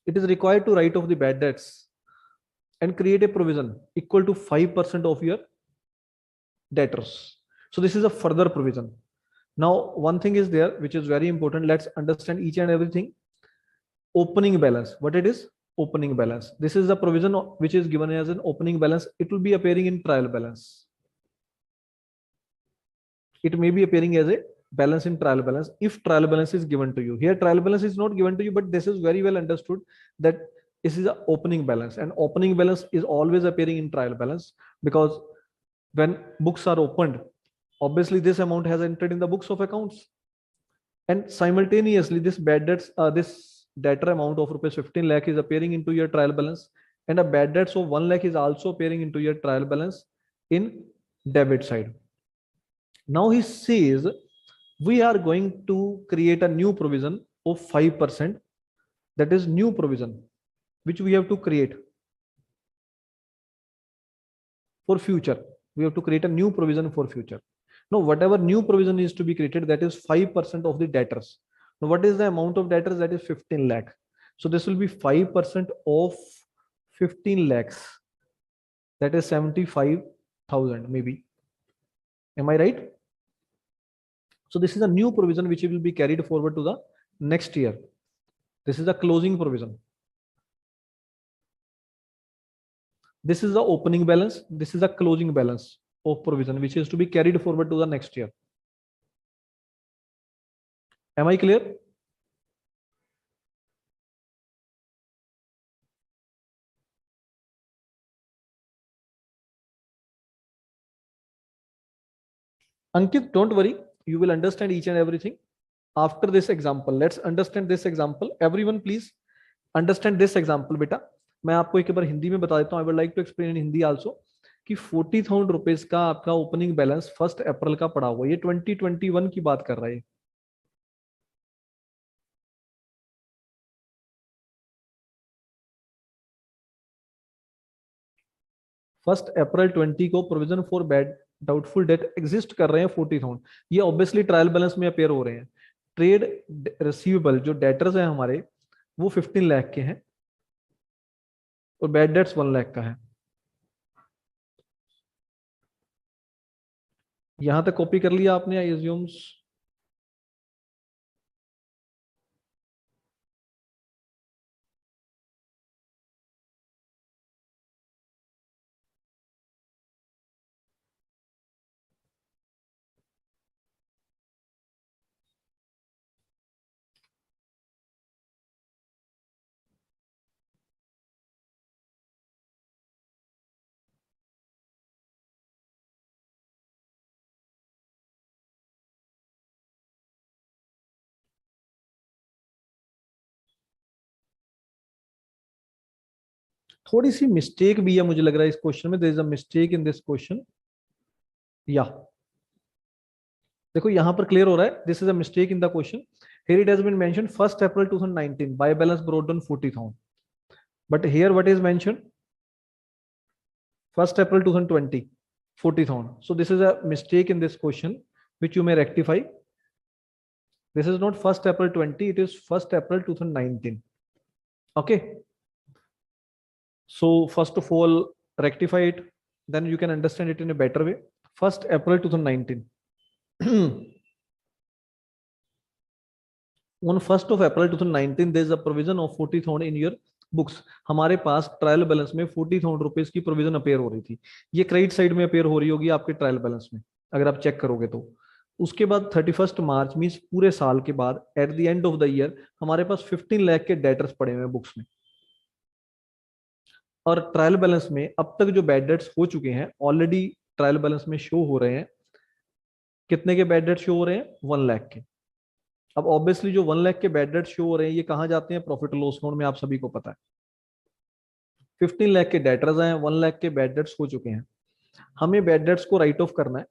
It is required to write off the bad debts and create a provision equal to 5% of your debtors. So this is a further provision. Now one thing is there which is very important. Let's understand each and everything. Opening balance, what it is? Opening balance. This is the provision which is given as an opening balance. It will be appearing in trial balance. It may be appearing as a balance in trial balance if trial balance is given to you. Here trial balance is not given to you, but this is very well understood that this is an opening balance, and opening balance is always appearing in trial balance because when books are opened, obviously this amount has entered in the books of accounts, and simultaneously this bad debts, this debtor amount of rupees 15 lakh is appearing into your trial balance, and a bad debts of 1 lakh is also appearing into your trial balance in debit side. Now he says we are going to create a new provision of 5%. That is new provision which we have to create for future. We have to create a new provision for future. Now whatever new provision is to be created, that is 5% of the debtors. Now what is the amount of debtors? That is 15 lakh. So this will be 5% of 15 lakhs. That is 75,000 maybe. Am I right? So this is a new provision which will be carried forward to the next year. This is a closing provision. This is the opening balance. This is a closing balance of provision which is to be carried forward to the next year. Am I clear? Ankit, don't worry. You will understand each and everything after this example. Let's understand this example. Everyone, please understand this example बेटा, मैं आपको एक बार हिंदी में बता देता हूँ, I would like to explain in Hindi also, कि 40,000 rupees का आपका ओपनिंग बैलेंस 1 अप्रैल का पड़ा हुआ, ये 2021 की बात कर रहा है। 1 अप्रैल 20 को provision for bad doubtful debt exist कर रहे हैं 40,000, ये ऑब्वियसली ट्रायल बैलेंस में अपेयर हो रहे हैं। ट्रेड रिसीवेबल जो डेटर्स हैं हमारे वो 15 लाख के हैं और बैड डेट्स 1 लाख का है। यहां तक कॉपी कर लिया आपने, आई एज्यूम्स? थोड़ी सी मिस्टेक भी है मुझे लग रहा है इस क्वेश्चन में, there is a mistake in this question. या देखो यहां पर क्लियर हो रहा है, this is a mistake in the question. Here it has been mention 1 April 2019 by balance brought down 40,000, but here what is mention 1 April 2020 40,000, so this is a mistake in this question which you may rectify. This is not 1 April 20, it is 1 April 2019. Okay, so first of all rectify it, then you can understand it in a better way. 1 April 2019 on 1 April 2019 there is a provision of 40,000 in your books. हमारे पास trial balance में 40,000 rupees की provision appear हो रही थी, ये credit side में appear हो रही होगी आपके ट्रायल बैलेंस में अगर आप चेक करोगे तो। उसके बाद 31 मार्च मीन पूरे साल के बाद eight the end of the year हमारे पास 15 लाख के डेटर्स पड़े हुए हैं बुक्स में, और ट्रायल बैलेंस में अब तक जो बैड डेट्स हो चुके हैं ऑलरेडी ट्रायल बैलेंस में शो हो रहे हैं। कितने के बैड डेट्स शो हो रहे हैं? 1 लाख के। अब ऑब्वियसली जो 1 लाख के बैड डेट्स शो हो रहे हैं ये कहाँ जाते हैं? प्रॉफिट लॉस अकाउंट में, आप सभी को पता है। 15 लाख के डेटर्स हैं, 1 लाख के बैड डेट्स हो चुके हैं, हमें बैड डेट्स को राइट ऑफ करना है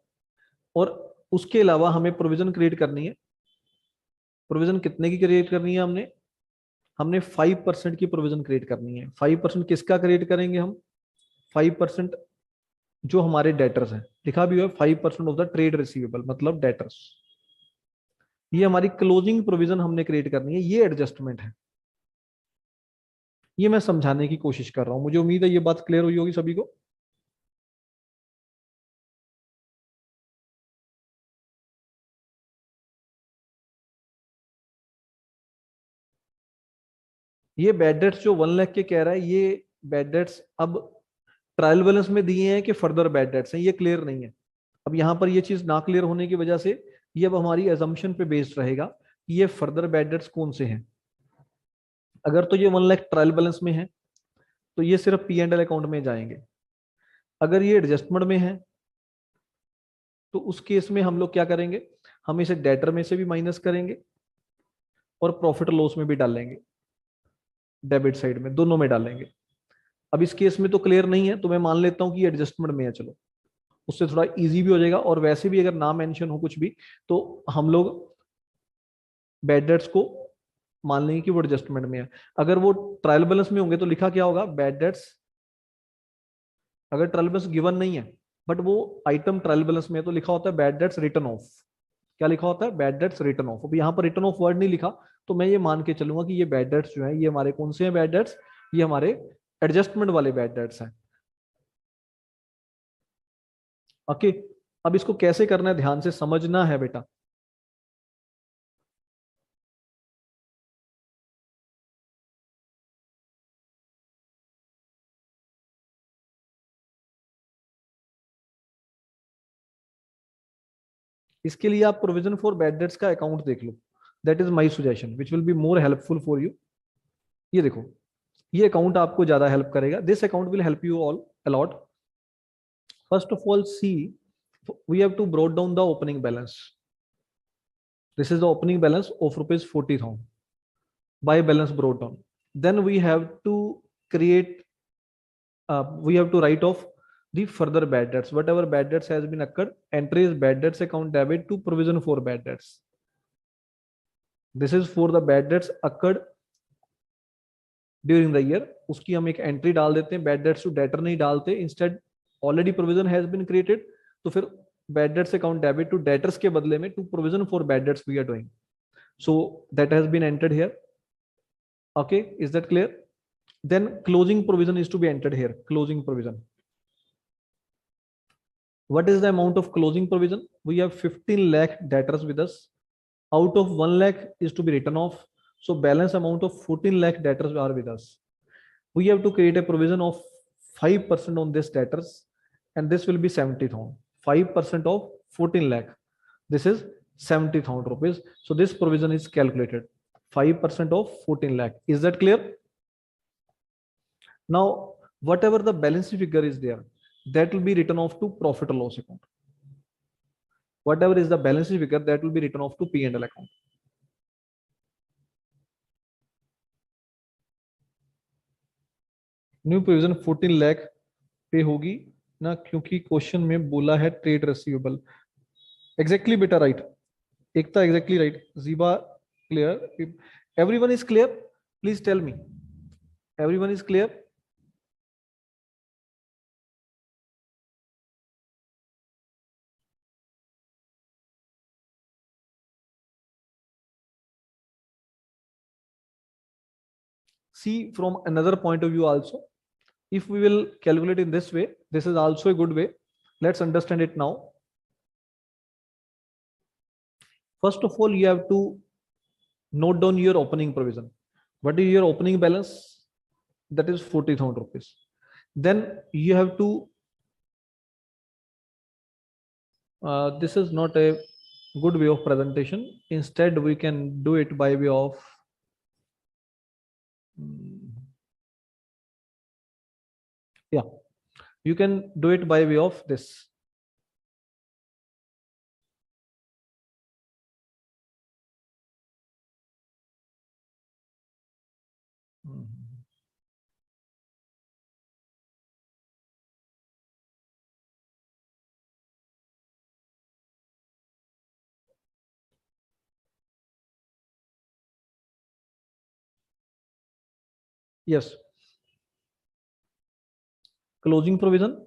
और उसके अलावा हमें प्रोविजन क्रिएट करनी है। प्रोविजन कितने की क्रिएट करनी है? हमने हमने 5% की प्रोविजन क्रिएट करनी है। 5% किसका क्रिएट करेंगे हम? 5% जो हमारे डेटर्स हैं, लिखा भी हुआ है 5% ऑफ द ट्रेड रिसीवेबल मतलब डेटर्स, ये हमारी क्लोजिंग प्रोविजन हमने क्रिएट करनी है। ये एडजस्टमेंट है, ये मैं समझाने की कोशिश कर रहा हूं, मुझे उम्मीद है ये बात क्लियर हुई होगी सभी को। ये बैड डेट्स जो 1 लाख के कह रहा है, ये बैड डेट्स अब ट्रायल बैलेंस में दिए हैं कि फर्दर बैड डेट्स हैं, ये क्लियर नहीं है। अब यहां पर ये चीज ना क्लियर होने की वजह से ये अब हमारी एजम्पशन पे बेस्ड रहेगा कि ये फर्दर बैड डेट्स कौन से हैं। अगर तो ये 1 लाख ट्रायल बैलेंस में है तो ये सिर्फ पी एंड एल अकाउंट में जाएंगे। अगर ये एडजस्टमेंट में है तो उस केस में हम लोग क्या करेंगे? हम इसे डेटर में से भी माइनस करेंगे और प्रॉफिट लॉस में भी डालेंगे, डेबिट साइड में, दोनों में डालेंगे। अब इस केस में तो क्लियर नहीं है तो मैं मान लेता हूं कि एडजस्टमेंट में है, चलो उससे थोड़ा इजी भी हो जाएगा। और वैसे भी अगर ना मेंशन हो कुछ भी तो हम लोग बैड डेट्स को मान लेंगे कि वो एडजस्टमेंट में है। अगर वो ट्रायल बैलेंस में होंगे तो लिखा क्या होगा? Bad debts. अगर ट्रायल बैलेंस गिवन नहीं है बट वो आइटम ट्रायल बैलेंस में है तो लिखा होता है बैड डेट्स रिटर्न ऑफ। क्या लिखा होता है? Bad debts return of. अब यहाँ पर रिटर्न ऑफ वर्ड नहीं लिखा तो मैं ये मान के चलूंगा कि ये बैड डेट्स जो है ये हमारे कौन से हैं बैड डेट्स? ये हमारे एडजस्टमेंट वाले बैड डेट्स हैं। ओके, अब इसको कैसे करना है ध्यान से समझना है बेटा। इसके लिए आप प्रोविजन फॉर बैड डेट्स का अकाउंट देख लो, that is my suggestion which will be more helpful for you. ये देखो, ये अकाउंट आपको ज्यादा हेल्प करेगा, this account will help you all a lot. First of all see, we have to brought down the opening balance. This is the opening balance of rupees 40,000 by balance brought down. then we have to create, we have to write off the further bad debts. Whatever bad debts has been occurred, entry is bad debts account debit to provision for bad debts. This is for the bad debts occurred during the year, उसकी हम एक entry डाल देते हैं, bad debts to debtor नहीं डालते, instead already provision has been created, तो फिर bad debts account debit to debtors के बदले में to provision for bad debts we are doing, so that has been entered here. Okay, is that clear? Then closing provision is to be entered here. Closing provision, what is the amount of closing provision? We have 15 lakh debtors with us, out of 1 lakh is to be written off, so balance amount of 14 lakh debtors are with us. We have to create a provision of 5% on this debtors, and this will be 70,000. 5% of 14 lakh, this is 70,000 rupees. So this provision is calculated 5% of 14 lakh. Is that clear? Now whatever the balance figure is there, that will be written off to profit or loss account. Whatever is the balance figure, that will be written off to P&L account. New provision 14 lakh पे होगी ना, क्योंकि question में बोला है trade receivable. Exactly बेटा, right. Ekta exactly right. Jiba clear? Everyone is clear? Please tell me, everyone is clear? See from another point of view also, if we will calculate in this way, this is also a good way. Let's understand it now. First of all, you have to note down your opening provision. What is your opening balance? That is 40,000 rupees. Then you have to, this is not a good way of presentation. Instead we can do it by way of, yeah, you can do it by way of this. Yes, closing provision,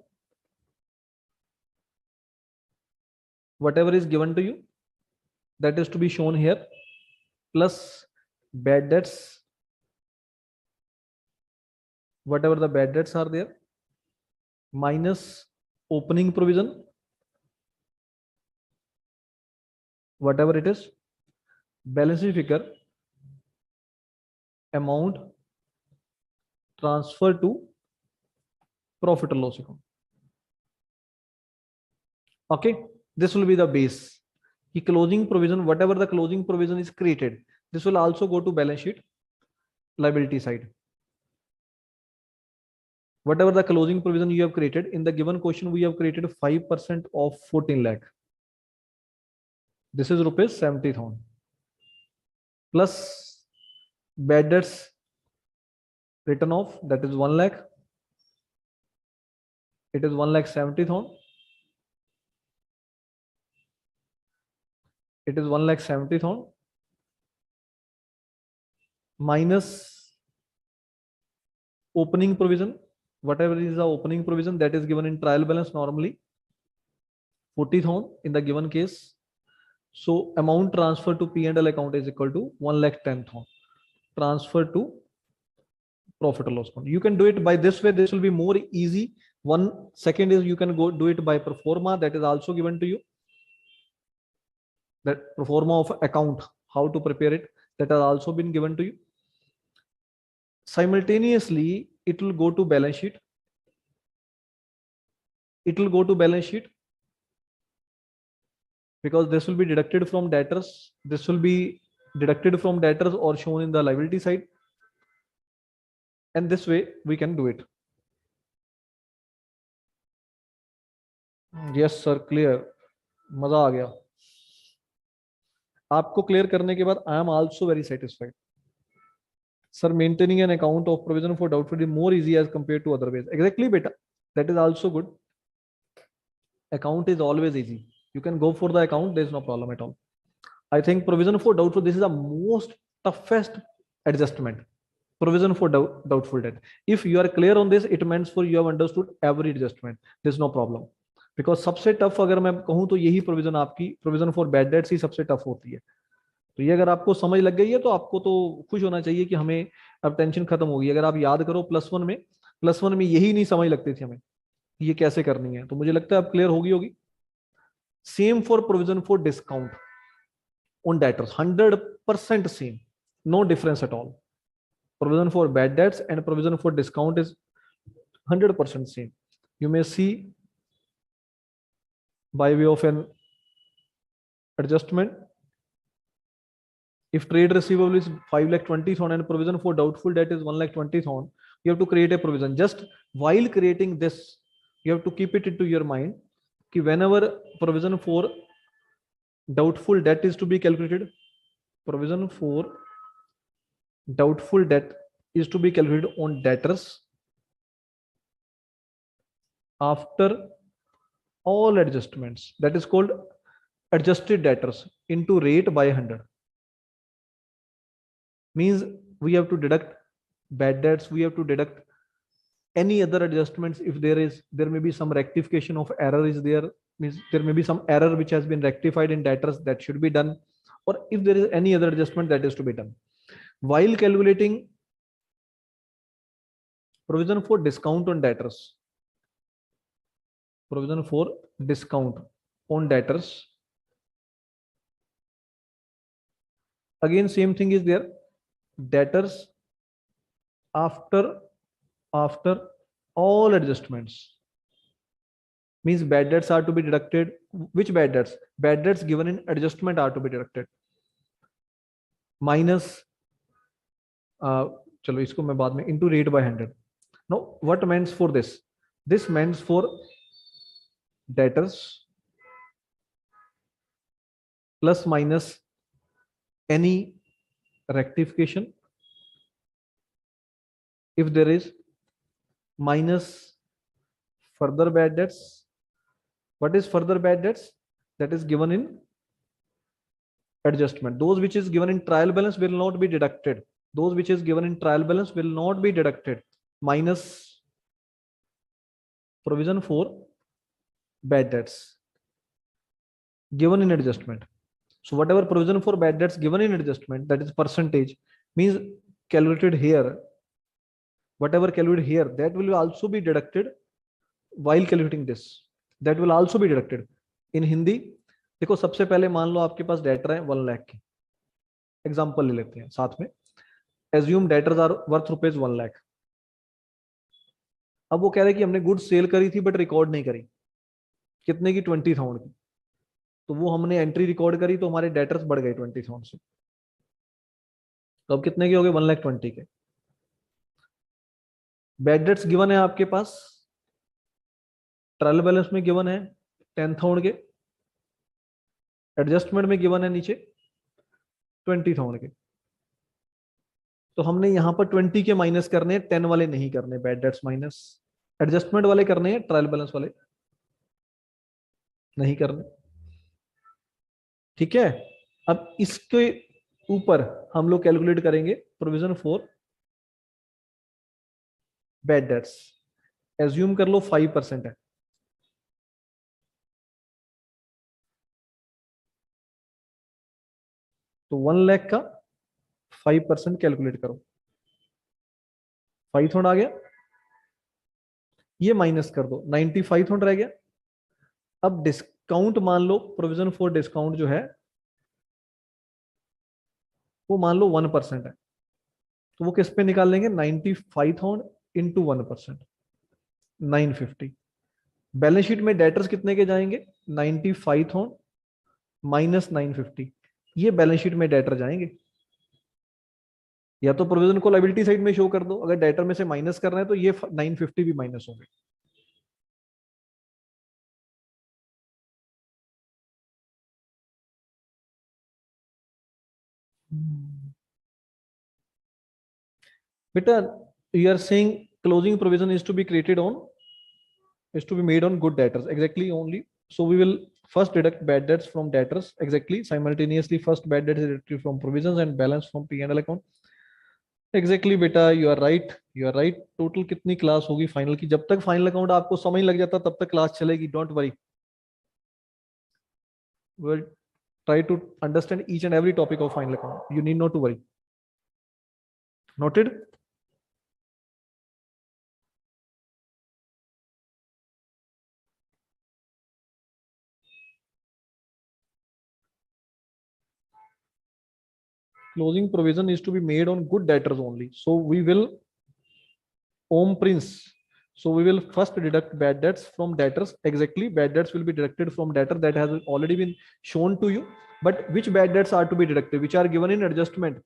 whatever is given to you, that is to be shown here, plus bad debts, whatever the bad debts are there, minus opening provision, whatever it is, balance sheet figure, amount transfer to profit or loss account. Okay, this will be the base. The closing provision, whatever the closing provision is created, this will also go to balance sheet liability side. Whatever the closing provision you have created, in the given question we have created 5% of 14 lakh. This is rupees 70,000 plus bad debts written off, that is 1 lakh. It is 1,70,000. It is 1,70,000 minus opening provision. Whatever is the opening provision, that is given in trial balance normally 40,000 in the given case. So amount transfer to P&L account is equal to 1,10,000 transfer to profit or loss account. You can do it by this way. This will be more easy. One second is you can go do it by pro forma, that is also given to you. That pro forma of account, how to prepare it, that has also been given to you. Simultaneously, it will go to balance sheet. It will go to balance sheet because this will be deducted from debtors. This will be deducted from debtors or shown in the liability side. And this way we can do it. Yes sir, clear. मजा आ गया. आपको clear करने के बाद I am also very satisfied. Sir, maintaining an account of provision for doubtful is more easy as compared to other ways. Exactly, beta. That is also good. Account is always easy. You can go for the account. There is no problem at all. I think provision for doubtful. This is the most toughest adjustment. Provision for doubtful debt. If you are clear on this, it means for you have understood every adjustment. There is no problem. Because सबसे tough अगर मैं कहूँ तो यही provision आपकी provision for bad dates ही सबसे tough होती है. तो ये अगर आपको समझ लग गई है तो आपको तो खुश होना चाहिए कि हमें अब टेंशन खत्म होगी. अगर आप याद करो प्लस वन में यही नहीं समझ लगती थी हमें ये कैसे करनी है. तो मुझे लगता है अब क्लियर होगी. Same for provision for discount on debtors, 100% same, no difference at all. Provision for bad debts and provision for discount is 100% same. You may see by way of an adjustment. If trade receivable is 5,20,000 and provision for doubtful debt is 1,20,000, you have to create a provision. Just while creating this, you have to keep it into your mind कि whenever provision for doubtful debt is to be calculated, provision for doubtful debt is to be calculated on debtors after all adjustments. That is called adjusted debtors into rate by 100. Means we have to deduct bad debts, we have to deduct any other adjustments. If there may be some rectification of error is there, means there may be some error which has been rectified in debtors, that should be done, or if there is any other adjustment that is to be done. While calculating provision for discount on debtors, provision for discount on debtors, again same thing is there. Debtors after all adjustments, means bad debts are to be deducted. Which bad debts? Bad debts given in adjustment are to be deducted minus चलो इसको मैं बाद में into rate by 100. Now what means for this? This means for debtors plus minus any rectification if there is, minus further bad debts. What is further bad debts? That is given in adjustment. Those which is given in trial balance will not be deducted. Those which is given in trial balance will not be deducted. Minus provision for bad debts given in adjustment. So whatever provision for bad debts given in adjustment, that is percentage, means calculated here. Whatever calculated here, that will also be deducted while calculating this. That will also be deducted. In Hindi देखो, सबसे पहले मान लो आपके पास debtor है 1 लाख की, example ले लेते हैं साथ में. Assume debtors are worth rupees 1 lakh. अब वो कह रहे हैं कि हमने गुड्स सेल करी थी बट रिकॉर्ड नहीं करी. कितने की? 20,000 की. तो वो हमने एंट्री रिकॉर्ड करी तो हमारे डेटर्स बढ़ गए 20,000 से. तो अब कितने के हो गए? 1,20,000 के. बैड डेट्स गिवन है आपके पास, ट्रायल बैलेंस में गिवन है 10,000 के, एडजस्टमेंट में गिवन है नीचे 20,000 के. तो हमने यहां पर 20 के माइनस करने हैं, 10 वाले नहीं करने. बैड डेट्स माइनस एडजस्टमेंट वाले करने हैं, ट्रायल बैलेंस वाले नहीं करने. ठीक है. अब इसके ऊपर हम लोग कैलकुलेट करेंगे provision for bad dates. Assume कर लो 5% है. तो 1 लाख का 5% कैलकुलेट करो. 5,000 आ गया, ये माइनस कर दो, 95,000 रह गया. अब डिस्काउंट मान लो, प्रोविजन फॉर डिस्काउंट जो है वो मान लो 1% है. तो वो किस पे निकाल लेंगे? 95,000 इंटू 1%, 950. बैलेंस शीट में डेटर्स कितने के जाएंगे? 95,000 माइनस 950. ये बैलेंस शीट में डेटर जाएंगे. या तो प्रोविजन को लायबिलिटी साइड में शो कर दो, अगर डेटर में से माइनस कर रहे हैं तो ये 950 भी माइनस होंगे. beta, you are saying closing provision is to be created on, is to be made on good debtors, exactly only. So we will first deduct bad debts from debtors, exactly simultaneously. First bad debt is deducted from provisions and balance from P&L account. Exactly बेटा, you are right, you are right. Total कितनी class होगी final की? जब तक final account आपको समझ लग जाता तब तक क्लास चलेगी, don't worry. Will try to understand each and every topic of final account, you need not to worry. Noted? Closing provision is to be made on good debtors only. So we will Om Prince. So we will first deduct bad debts from debtors. Exactly, bad debts will be deducted from debtor, that has already been shown to you. But which bad debts are to be deducted? Which are given in adjustment.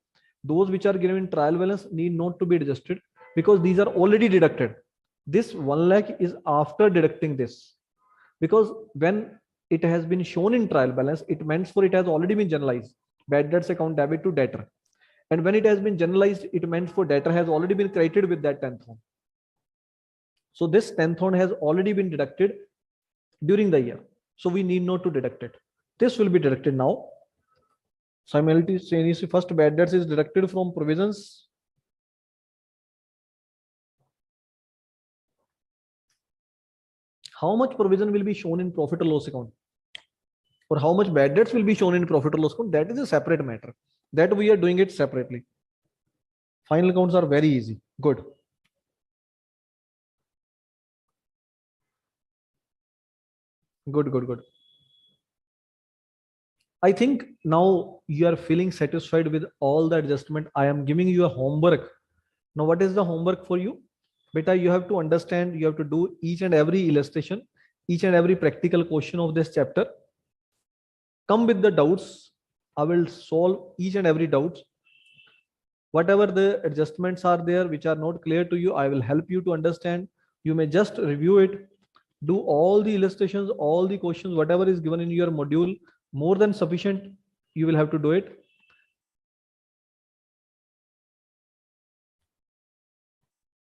Those which are given in trial balance need not to be adjusted because these are already deducted. This 1 lakh is after deducting this, because when it has been shown in trial balance, it meant for it has already been generalized. Bad debts account debit to debtor. And when it has been generalized, it meant for debtor has already been credited with that 10th one. So this 10th one has already been deducted during the year. So we need not to deduct it. This will be deducted now. Simultaneously, first bad debts is deducted from provisions. How much provision will be shown in profit or loss account? Or how much bad debts will be shown in profit or loss account? That is a separate matter. That we are doing it separately. Final accounts are very easy. Good. Good. I think now you are feeling satisfied with all the adjustment. I am giving you a homework. Now, what is the homework for you? Beta, you have to understand, you have to do each and every illustration, each and every practical question of this chapter. Come with the doubts. I will solve each and every doubt. Whatever the adjustments are there which are not clear to you, I will help you to understand. You may just review it, do all the illustrations, all the questions, whatever is given in your module, more than sufficient. You will have to do it.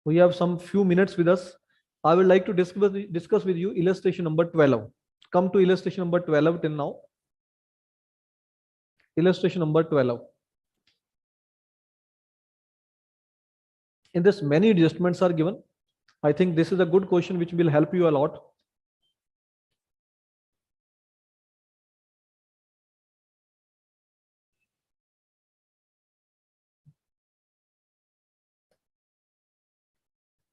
We have some few minutes with us. I would like to discuss with you illustration number 12. Come to illustration number 12 till now. Illustration number 12. In this, many adjustments are given. I think this is a good question which will help you a lot.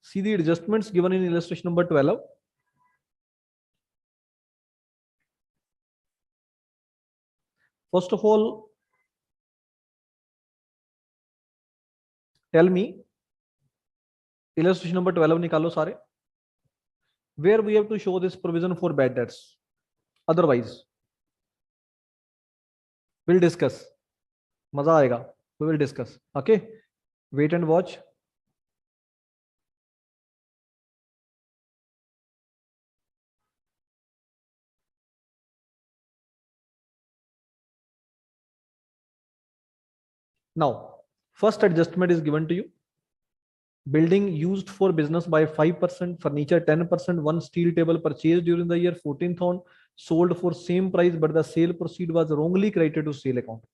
See the adjustments given in illustration number 12. First of all, tell me, illustration number 12 nikalo sare, where we have to show this provision for bad debts. Otherwise, we'll discuss. Maza aega. We will discuss. Okay. Wait and watch. Now, first adjustment is given to you. Building used for business by 5%, furniture 10%, one steel table purchased during the year 14th on, sold for same price, but the sale proceed was wrongly credited to sale account.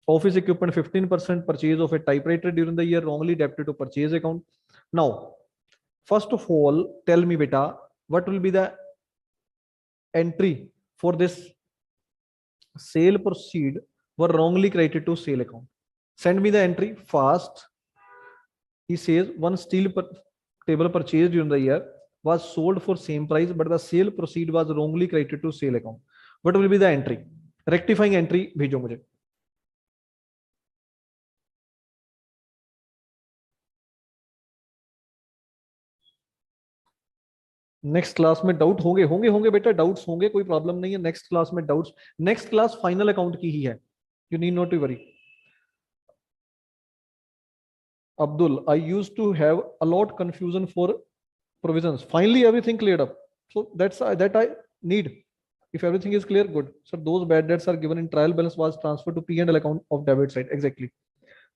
Office equipment 15%, purchase of a typewriter during the year wrongly debited to purchase account. Now, first of all, tell me beta, what will be the entry for this sale proceed were wrongly credited to sale account? Send me the entry fast. He says one steel table purchased during the year was sold for same price, but the sale proceed was wrongly credited to sale account. What will be the entry? Rectifying entry भेजो मुझे. Next class में doubt होंगे बेटा, doubts होंगे, कोई problem नहीं है. Next class में doubts, next class final account की ही है. You need not to worry. Abdul, I used to have a lot confusion for provisions. Finally, everything cleared up. So that's that I need. If everything is clear, good. So those bad debts are given in trial balance was transferred to P&L account of debit side. Exactly.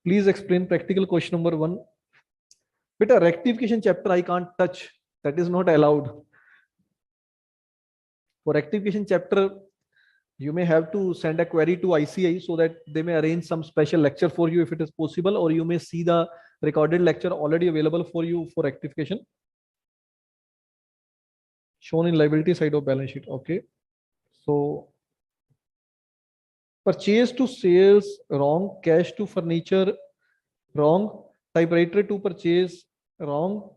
Please explain practical question number 1. Beta, rectification chapter I can't touch. That is not allowed. For rectification chapter, you may have to send a query to ICI so that they may arrange some special lecture for you if it is possible, or you may see the recorded lecture already available for you for rectification. Shown in liability side of balance sheet. Okay. So purchase to sales, wrong. Cash to furniture, wrong. Typewriter to purchase, wrong.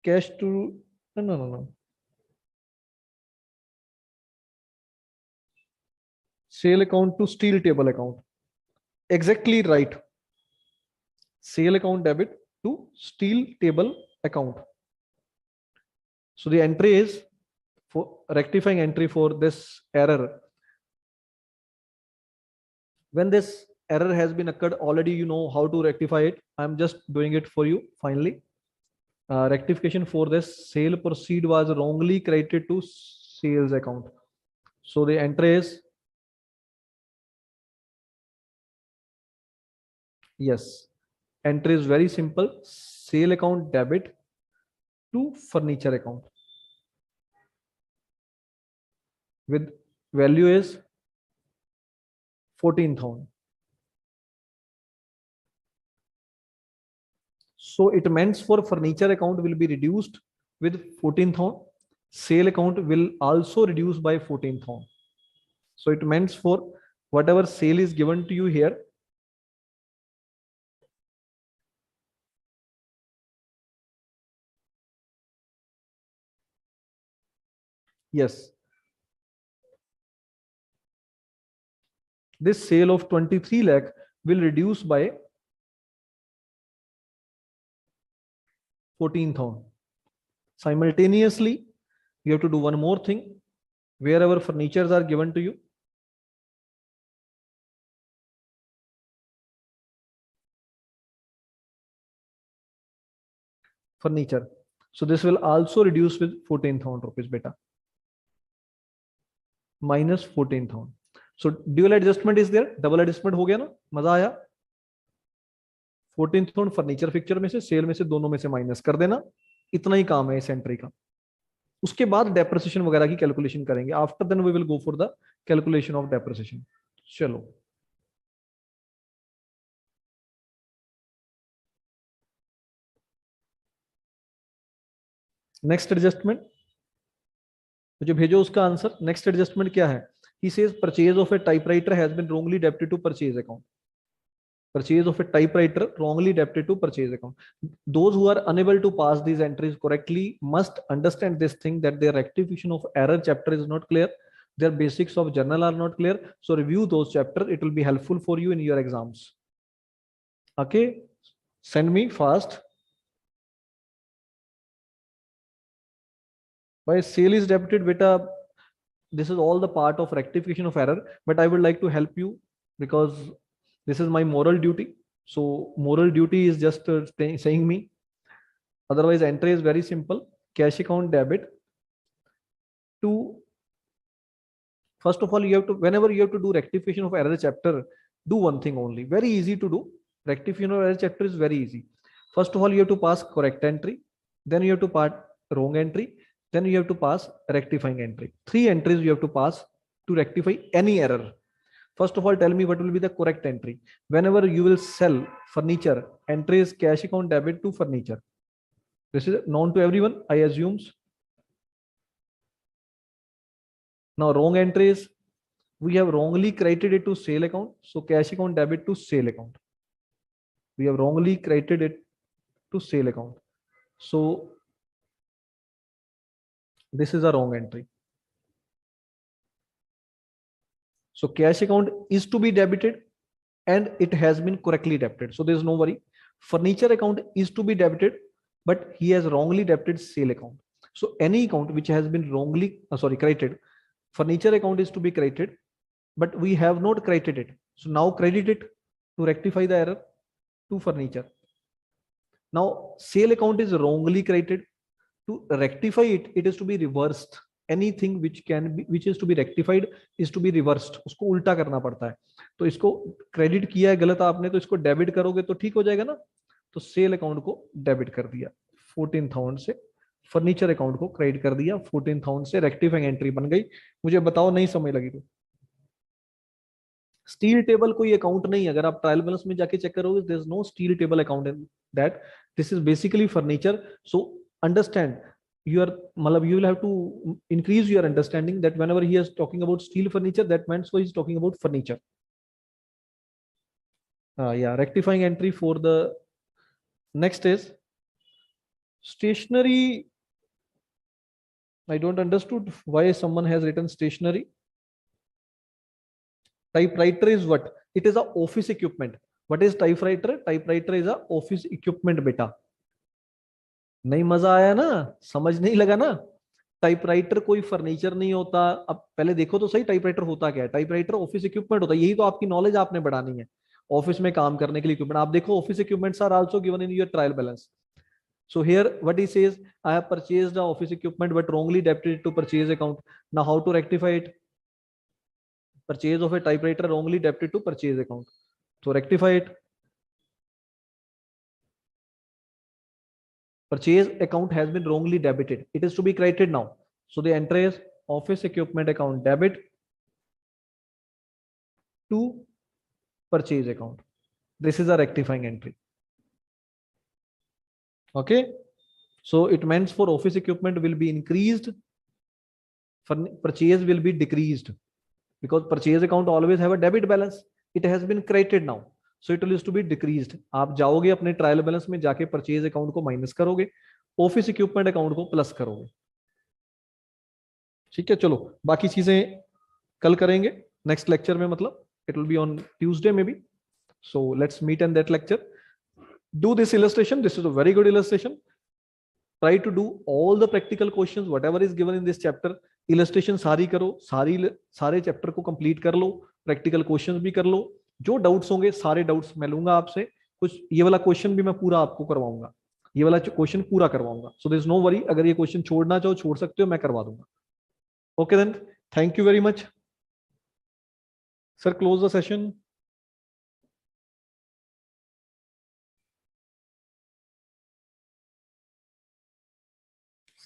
Cash to, no. Sale account to steel table account. Exactly right. Sale account debit to steel table account. So the entry is for rectifying entry for this error. When this error has been occurred, already you know how to rectify it. I'm just doing it for you finally. Rectification for this sale proceed was wrongly credited to sales account. So the entry is, yes, entry is very simple. Sale account debit to furniture account with value is 14,000. So it means for furniture account will be reduced with 14,000. Sale account will also reduce by 14,000. So it means for whatever sale is given to you here, yes, this sale of 23 lakh will reduce by 14,000. Simultaneously, you have to do one more thing. Wherever furnitures are given to you, furniture. So this will also reduce with 14,000 rupees beta. Minus 14,000. So dual adjustment is there. Double adjustment हो गया ना, मजा आया. 14,000 furniture fixture में से, cell में से, दोनों में से माइनस कर देना. इतना ही काम है इस एंट्री का. उसके बाद डेप्रिसिएशन वगैरह की कैलकुलेशन करेंगे. After then we will go for the calculation of depreciation. चलो, नेक्स्ट एडजस्टमेंट जो भेजो उसका आंसर. नेक्स्ट एडजस्टमेंट क्या है? He says purchase of a typewriter has been wrongly debited to purchase account. Purchase of a typewriter wrongly debited to purchase account. Those who are unable to pass these entries correctly must understand this thing, that their rectification of error chapter is not clear. Their basics of journal are not clear. So review those chapters. It will be helpful for you in your exams. Okay. Send me fast. By sale is debited, beta. This is all the part of rectification of error, but I would like to help you because this is my moral duty. So moral duty is just saying me. Otherwise entry is very simple. Cash account debit to, first of all, you have to, whenever you have to do rectification of error chapter, do one thing only. Very easy to do. Rectification of error chapter is very easy. First of all, you have to pass correct entry. Then you have to pass wrong entry. Then you have to pass rectifying entry. 3 entries you have to pass to rectify any error. First of all, tell me what will be the correct entry. Whenever you will sell furniture, entry is cash account debit to furniture. This is known to everyone, I assume. Now wrong entry is, we have wrongly credited it to sale account. So cash account debit to sale account. We have wrongly credited it to sale account. So this is a wrong entry. So cash account is to be debited and it has been correctly debited. So there is no worry. Furniture account is to be debited, but he has wrongly debited sale account. So any account which has been wrongly, credited, furniture account is to be credited, but we have not credited it. So now credit it to rectify the error to furniture. Now sale account is wrongly credited. To rectify it, it is to be reversed. Anything which is to be rectified is to be reversed, उसको उल्टा करना पड़ता है। तो इसको credit किया है गलत आपने, तो इसको डेबिट करोगे तो ठीक हो जाएगा ना। तो सेल अकाउंट को डेबिट कर दिया 14,000 से, फर्नीचर अकाउंट को क्रेडिट कर दिया 14,000 से, रेक्टिफाइंग एंट्री बन गई। मुझे बताओ नहीं समझ लगी तो। स्टील टेबल कोई अकाउंट नहीं, अगर आप ट्रायल बैलेंस में जाके चेक करोगे, there is no steel table account in that, this is basically furniture. So understand, you are matlab you will have to increase your understanding that whenever he is talking about steel furniture, that means so he's talking about furniture. Yeah, rectifying entry for the next is stationery. I don't understood why someone has written stationery. Typewriter is what? It is a office equipment. What is typewriter? Typewriter is a office equipment beta. नहीं मजा आया ना, समझ नहीं लगा ना। Typewriter कोई furniture नहीं होता। अब पहले देखो तो सही टाइपराइटर होता क्या है। टाइपराइटर ऑफिस इक्विपमेंट होता है, यही तो आपकी नॉलेज आपने बढ़ानी है। ऑफिस में काम करने के लिए इक्विपमेंट आप देखो, office equipments are also given in your trial balance. So here what he says, I have purchased the office equipment but wrongly debited to purchase account. Now how to rectify it? Purchase of a typewriter wrongly debited to purchase account. So rectify it. Purchase account has been wrongly debited. It is to be credited now. So the entry is office equipment account debit to purchase account. This is a rectifying entry. Okay. So it means for office equipment will be increased, for purchase will be decreased, because purchase account always have a debit balance. It has been credited now, so it will to be decreased. आप जाओगे अपने trial balance में जाके purchase account को minus करोगे, office equipment account को plus करोगे। ठीक है, चलो बाकी चीजें कल करेंगे नेक्स्ट लेक्चर में, मतलब it will be on Tuesday maybe. So let's meet in that lecture. Do this illustration. This is a very good illustration. Try to do all the practical questions whatever is given in this chapter. Illustration सारी करो, सारे chapter को complete कर लो, practical questions भी कर लो। जो doubts होंगे सारे डाउट्स मैं लूंगा आपसे। कुछ ये वाला क्वेश्चन भी मैं पूरा आपको करवाऊंगा, ये वाला क्वेश्चन पूरा करवाऊंगा। So there is no worry, अगर ये क्वेश्चन छोड़ना चाहो छोड़ सकते हो, मैं करवा दूंगा। Okay then, thank you very much sir, close the session.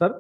Sir